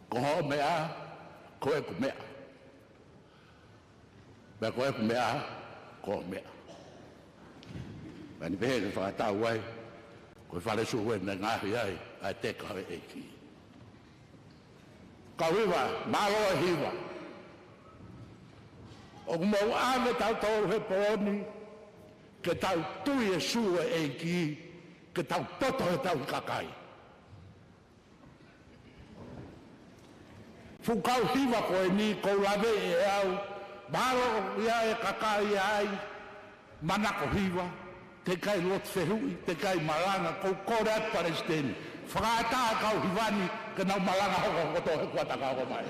ko ho mea koe ku mea. Bea koe ku mea, ko mea. Mani pehe ke whakatau wai, koe whare suwe na ngahi ai, ai te kawe e ki. Kau hiwa, māloa hiwa. O kumau ame tau tau he pōni, ke tau tui e suwe e ki, ke tau poto he tau kakai. Fukau hiwa koe ni, kou lawe e au, Maro ia e kakai ai, manako hiwa, te kai lot fehui, te kai malanga, kou kore at paresteni. Whakaata kau hiwani, ke nau malanga hoko koto he kuata kako mai.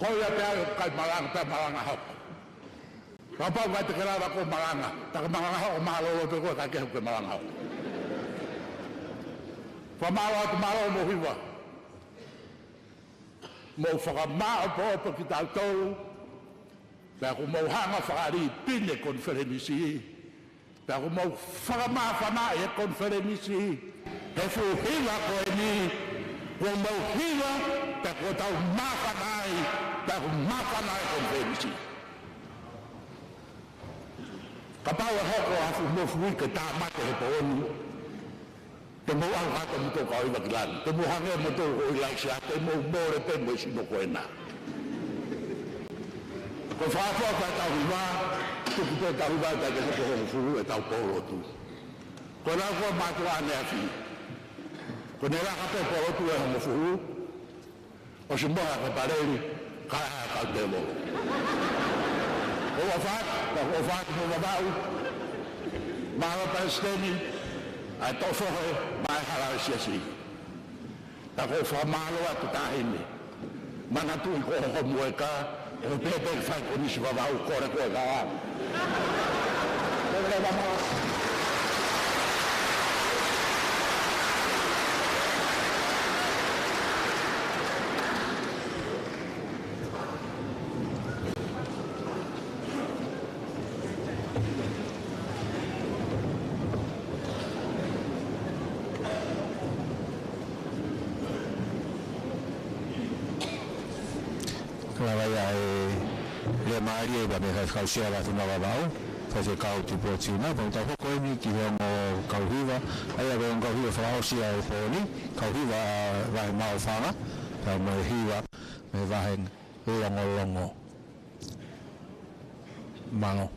Kou ia pea kai malanga, pea malanga hoko. Kapau kai te kerara ko malanga, taka malanga hoko mahalo te koe kai kehu ke malanga hoko. Whamalo atu malo mo hiwa. Mo whakamao pōpa ki tātou, pēr ko mo hanga whakari pine Konifelenisi, pēr ko mo whakamao whanai e Konifelenisi, he fuhila koe ni, ko mo hila, pēr ko tau mawhanai, pēr ko mawhanai Konifelenisi. ka pau hoko afu mo fui ke ta mate he poni te mo ang hata mo to ka i bakilan te mo hange mo to o i lai sia te mo more te mo si no koena ko fa ka ta riva tu ko ta riva ta ke ko fu e ta Pōlotu ko la ko ma to ane afi ko ne la ka te Pōlotu e mo fu o se mo ka pareli ka te mo o fa mo Vava'u ma Palestini a tofohe ma hala SIASI ta ko fa malo atu tahini mana tu ko ho mueka o pepe fa ko ni Vava'u ko re ko ga le maari e ba me ka sia la tuna Vava'u fa se ka uti po tina ba ta ko ni ki ho mo ka hiva ai ba un ka hiva fa o sia e poni ka hiva va ma o fanga ta mo hiva me va hen longo mano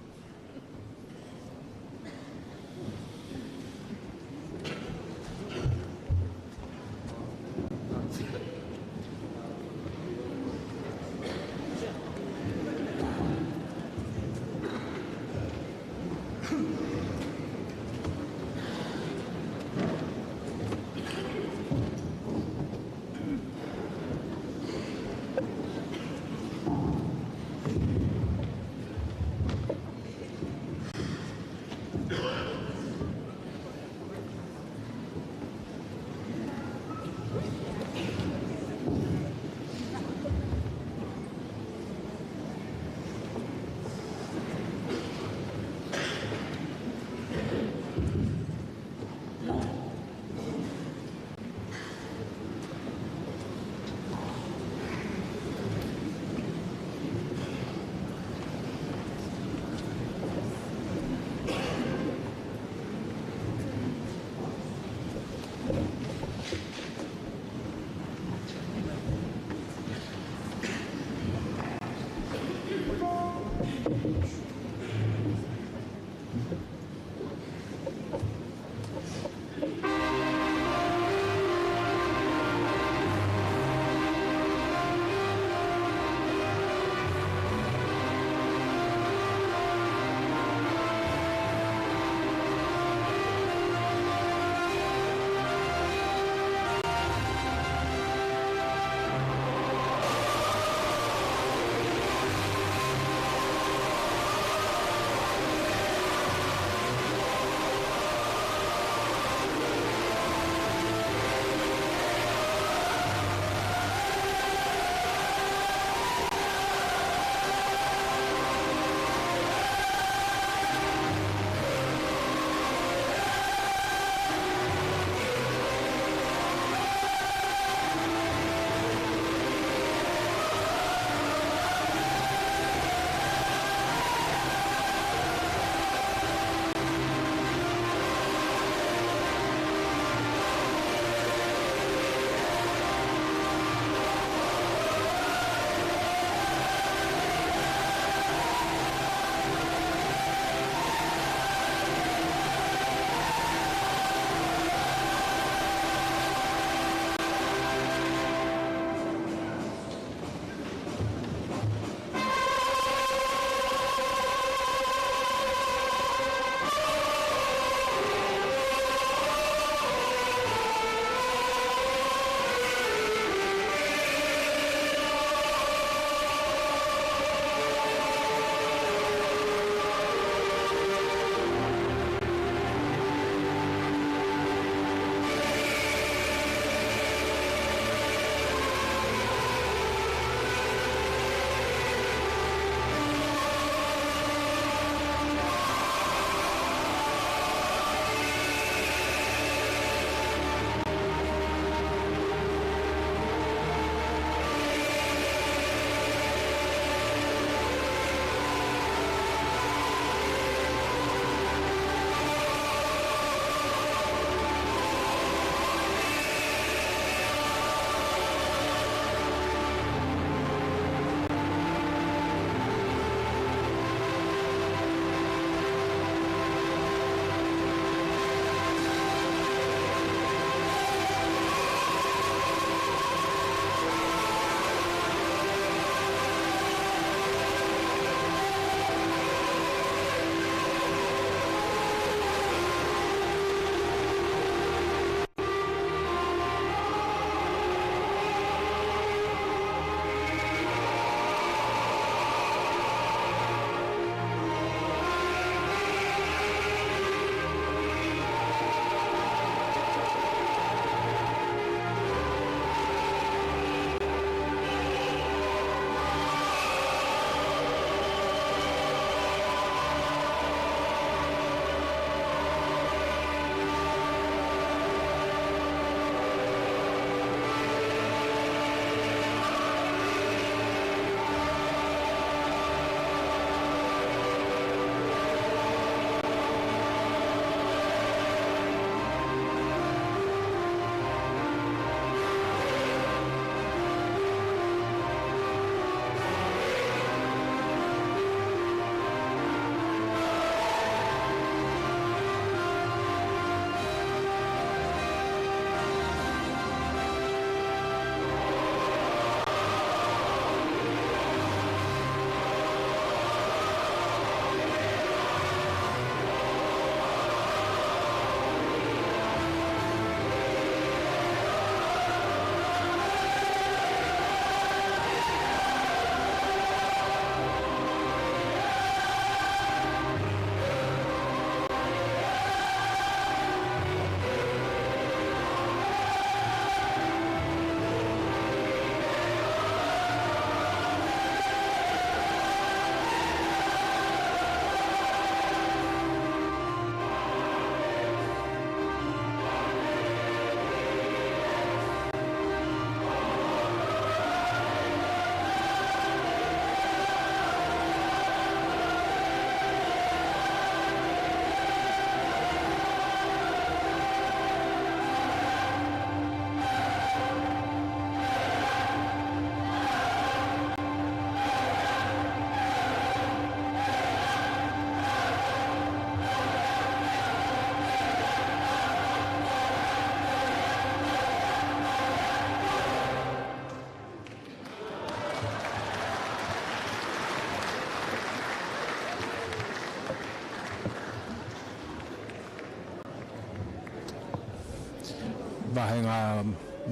vahenga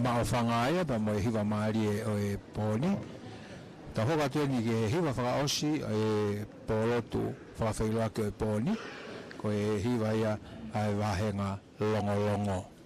maofanga ia pa mo hiwa maari o e poni. Ta hoka tēni ke hiwa whakaosi e Pōlotu Fe'Iloaki o e poni, ko e hiwa ia ai vahenga longo.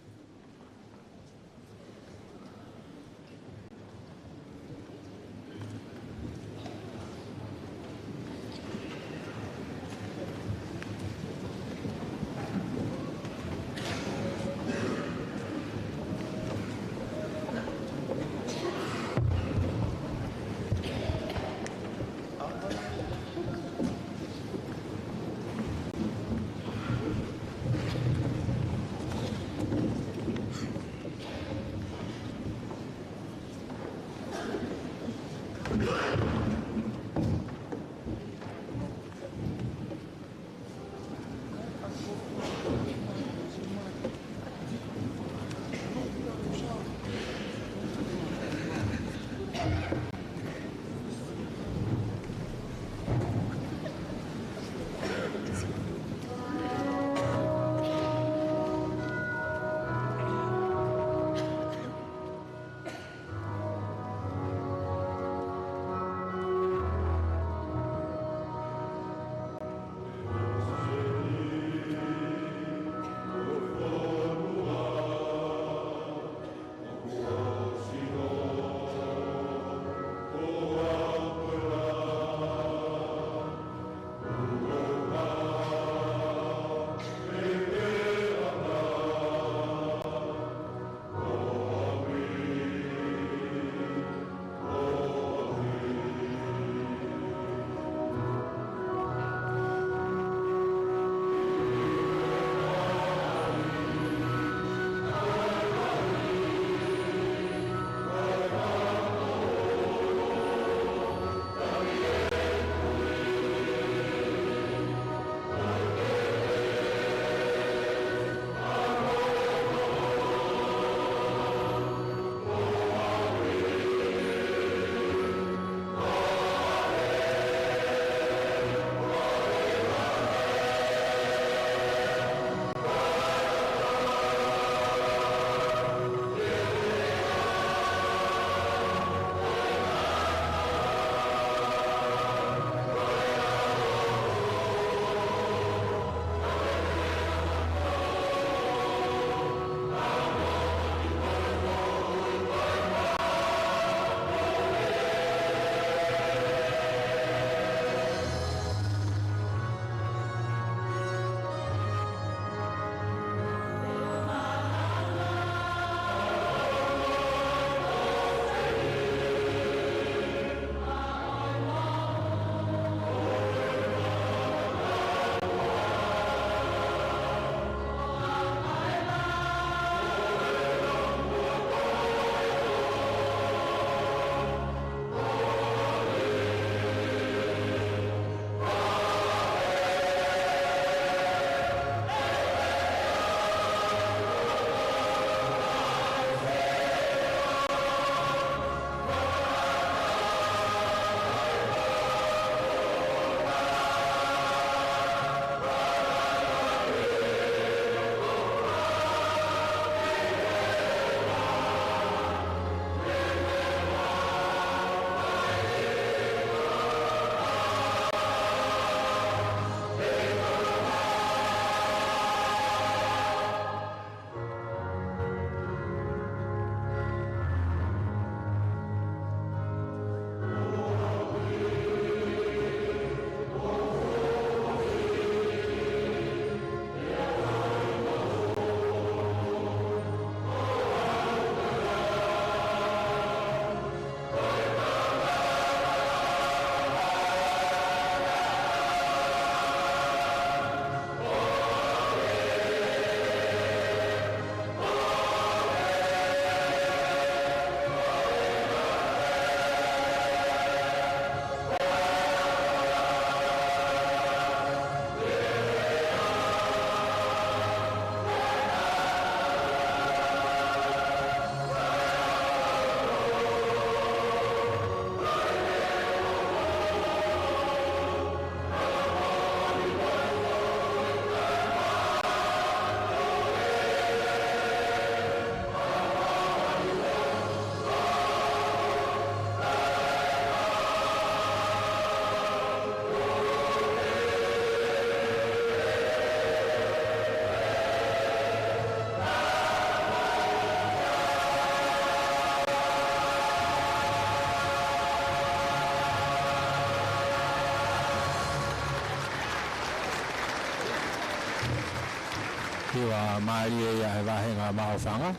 Hiwa maari e ia he wahenga mahawhanga.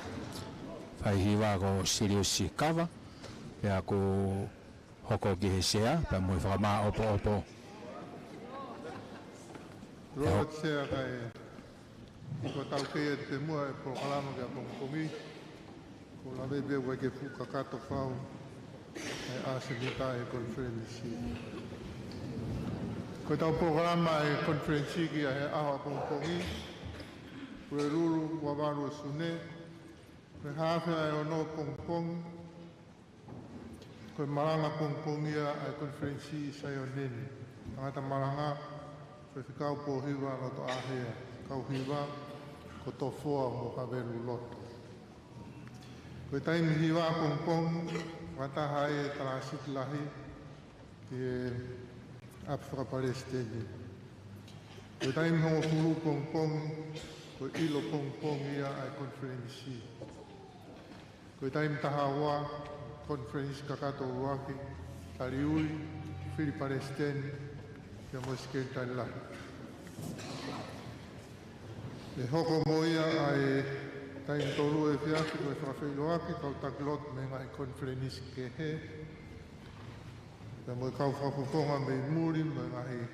Whai hiwa ko Siriusi kawa. Pea ko hoko ki he sea. Pea mui whakamaa opo. Robert sea kai iko tau kei te mua e proklama kia pongpongi. Ko la bebe wai ke puka kato whau e SENITULI konferensi. Ko tau proklama e konferensi kia he awa pongpongi. Kue ruru Vava'u SUNE. Kue hawhea e ono pongpong. Kue maranga pongpongia e konferensi SAIONE. Angata maranga kue whikau po hiwa loto ahea. Kau hiwa ko tofoa mo kawelu loto. Kue taimi hiwa pongpong wataha e tarasik lahi ki e Afrika Palestini. Kue taimi hongo furu pongpong ko ilo pongpong ia ai konferensi. Ko taim tahawa konferensi kakato waki taliui fili Palestine ya mosken tala. Le hoko moia ai taim tolu e fiaki ko Fe'Iloaki kau taklot menga ai konferensi ke he. Ya mo kau fafofonga me muri menga ai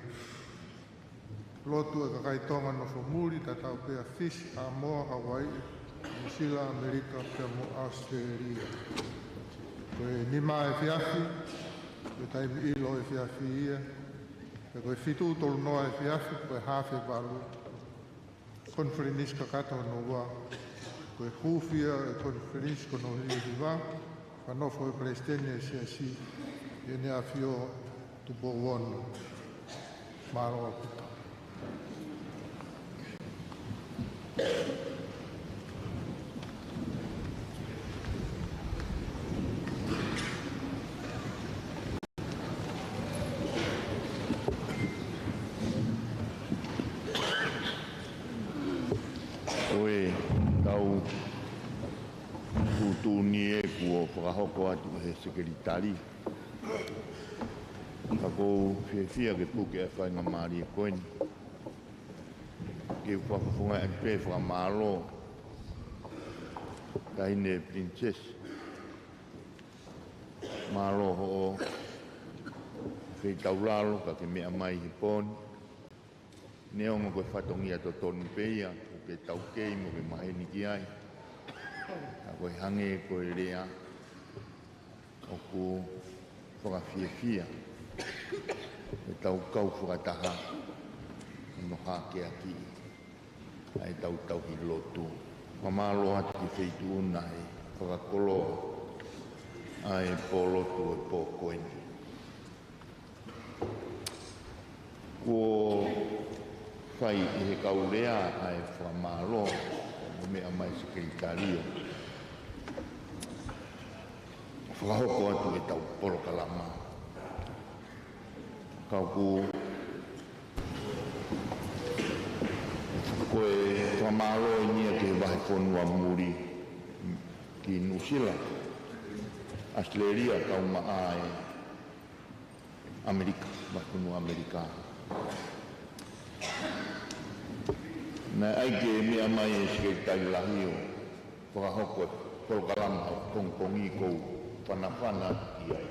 lotu e kakai tonga no fomuri tatau pea fish Samoa, Hawaii, New Zealand, Amerika, pea mo Australia. Koe nima e fiafi, koe taimi ilo e fiafi ia, koe fitu tolu noa e fiafi, koe hafe walu. Konferensi kakato no wa, koe hufia e konferensi kono hiwa, kanofo e Palestine e SIASI, e ne afio tupo wono. Maro apita. Oe, tau kutuni e kua whakahoko atu he sekeritari. Kako whiawhia ke puke e whainga maari e koeni. Ke whakafunga e pe whakamalo. Kaine princess. Malo ho whai tauralo ka ke mea mai he poni. Neonga koe whatongia to tonu peia. Ke taukei mo ke maheni ki ai. A koe hange koe rea. O ku whakawhiawhia. E tau kau whakataha. No hake aki. Ai tau hi lotu. Mamalo ati ki wheitu una e whakakoloa. Ai Pōlotu e pōkoeni. Ko whai i he kaurea ai whamalo o mea mai sekretario. Whakahoko atu e tau porokalama. Kauku koe whamalo i nia ke wahe whonua muri ki New Zealand, Australia, kaumaa e Amerika, whonua Amerika. Na aike mea mai e sekretai lahi o whakahoko e porokalama o pongpongi kou whanawhana ki ai.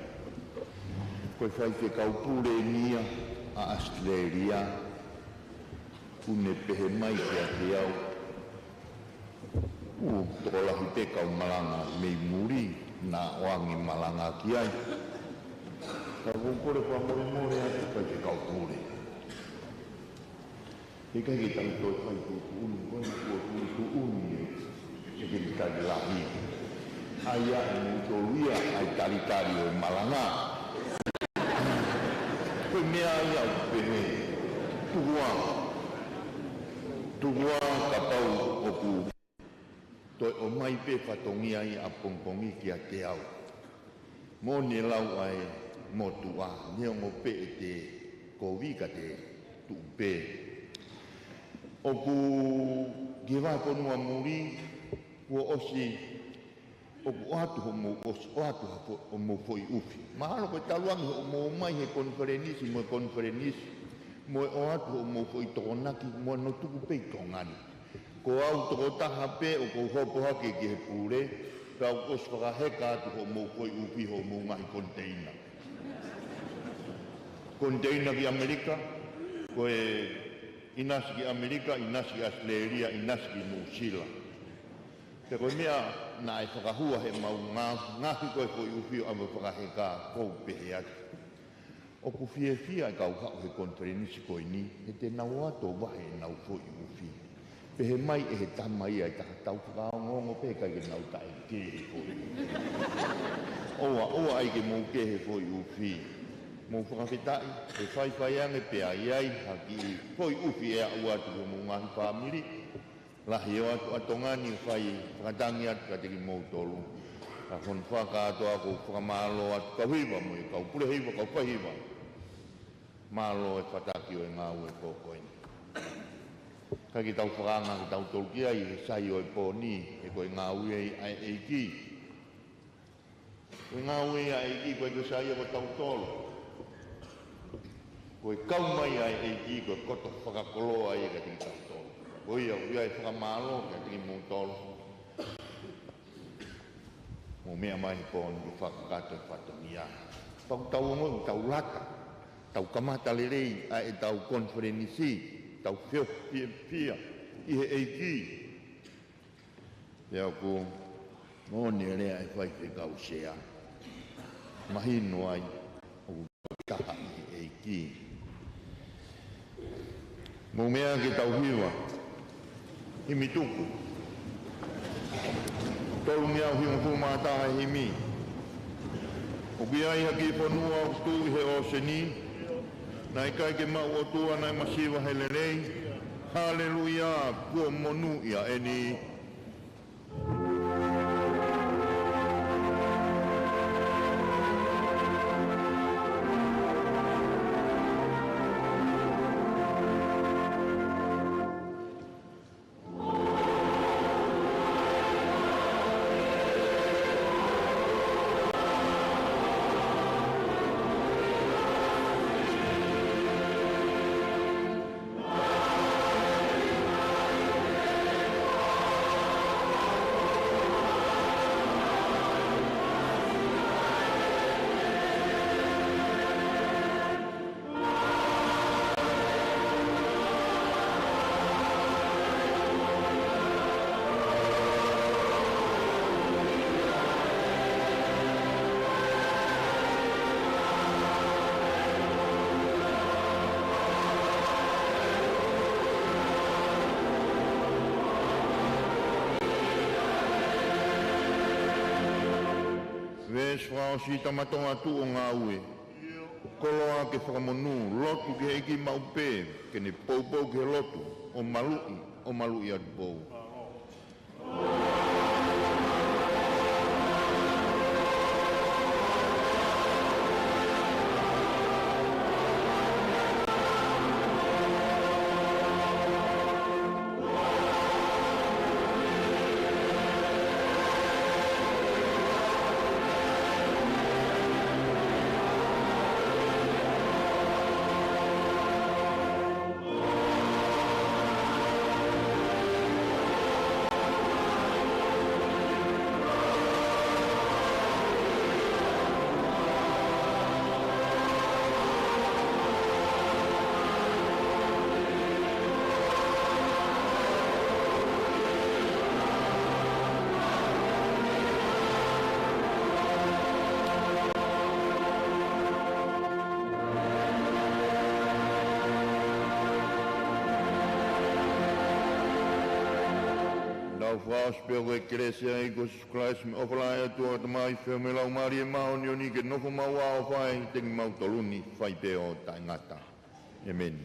Koe whai te kaupure nia a Australia une pehe mai ki a te au. Toko lahi te kau malanga mei muri na oangi malanga ki ai. Ka kukore whamore more ati kai te kaupure. E kai ki tau toi kai tuku unu, koi kua tuku unu e ki tai lahi. Ai a e mutoria ai taritari o malanga. Koe mea ai au pehe, tukuā ka pau oku. Toi o mai pe whatongi ai a pongpongi ki a te au. Mō ne lau ai motua, neongo pe e te kovi ka te tupe. Oku ki wā konua muri, kua osi, oku atu ho mo foi ufi. Mahalo koe taluangi ho mo mai he konferenisi, mo o atu ho mo foi tokonaki, mo no tuku pei tongani. Ko au toko taha pe o ko hopo hake ki he pūre, pēo kos whakaheka atu ho mou koi upi ho mou ngahi konteina. Konteina ki Amerika, koe inasi ki Amerika, inasi ki Australia, inasi ki New Zealand. Te koe mea na e whakahua he mau ngahi koe koi upi o ame whakaheka kou pehe atu. O ku fia e kau hao he Konifelenisi koe ni, he te nau ato wahe nau koi upi. Pehe mai e he tama ia e taha tau whakaongongo pe kai ke nau tae kehe koi. Oa ai ke mou kehe koi upi. Mou whakawhetai, e whaiwhaiange pea iai haki koi upi e au atu ko mou ngahi whamiri. Lahi o atu atongani whakatangi atu ka teki mou tolu. Ka hon whakatoa ko whakamalo atu kau hiwa mo e kau pure hiwa, kau whahiwa. Malo e whataki o e ngāu e kōkoini. Ka ki tau whakanga ki tau tolkia i he sai o e pōni e koe ngāu e ai eiki. Koe ngāu e ai eiki koe ko sai o tau tolo. Koe kaumai ai eiki koe koto whakakoloa i ka tiki tau tolo. Koe ia ui ai whakamalo ka tiki mō tolo. Mō mea mai pōni ko whakakato e whatongia. Tau tau ongo, tau lata. Tau kamata lerei a e tau Konifelenisi, tau whio pia i he eiki. Ia ko ngoni rea e whaiwhi kau sea. Mahino ai o taha i he eiki. Mō mea ke tau hiwa, i mituku. Tolu mea hiwa whumataha i mi. O biai haki whanua o tu i he o seni. Nai kai ke mau o tua nai masiwa he lerei. Haleluia, kua monu ia eni. Whao si tamatonga tu o ngā ue. Koloa ke whakamonu, lotu ke heiki maupe, ke ne poupou ke lotu, o malui atu pou. Vau speel we Igreja e Jesus Christ me ofalai atua te mai wheme lau mari e mao ni oni ke nofo maua o whai tengi mau toluni whai peo tai ngata. Amen.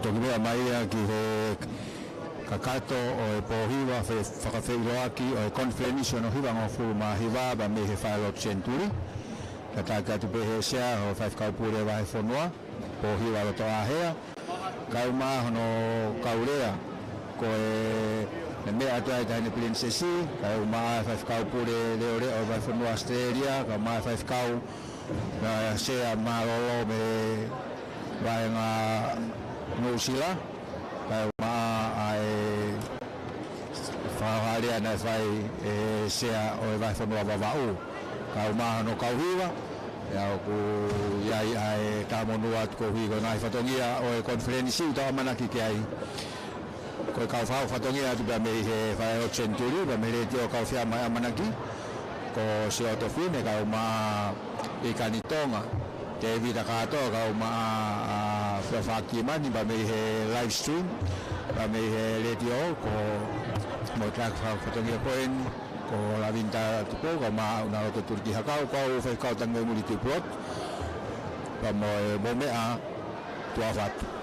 toki mea mai ki he kakato o e pōhiwa whakawhiloaki o e Konifelenisi Hono hiwa ngā furu mā hiwa ba me he whailotu SENITULI. Ka tāka tu pehe sea o whaifkaupure wahe whonua, pōhiwa roto ahea. Kau mā hono kaurea ko e mea atua e tahine Fe'Iloaki, kau mā whaifkaupure leo reo o wahe whonua Australia, kau mā whaifkau sea mā rolo me wahe ngā Ngusila, kau mā ai whaharea na whai sea o e wahe whanua Vava'u. Kau mā hono kauhiwa, ia ku iai ai tāmonua atu kauhiwa ngai whatongia o e Konifelenisi utawa manaki ki ai. Koe kau whao whatongia atu pia me he whailotu SENITULI, pia me reti o kau whia mai amanaki, ko se o tofi me kau mā i kani tonga. Te vita katoa kau mā whawhaki mani, pia me he live stream, pia me he reti o, ko mo trak whatongia koen, ko la vinta tupo ko ma una roto turki hakau ko whai kau tangai muri tuplot pa mo mea tua fatu.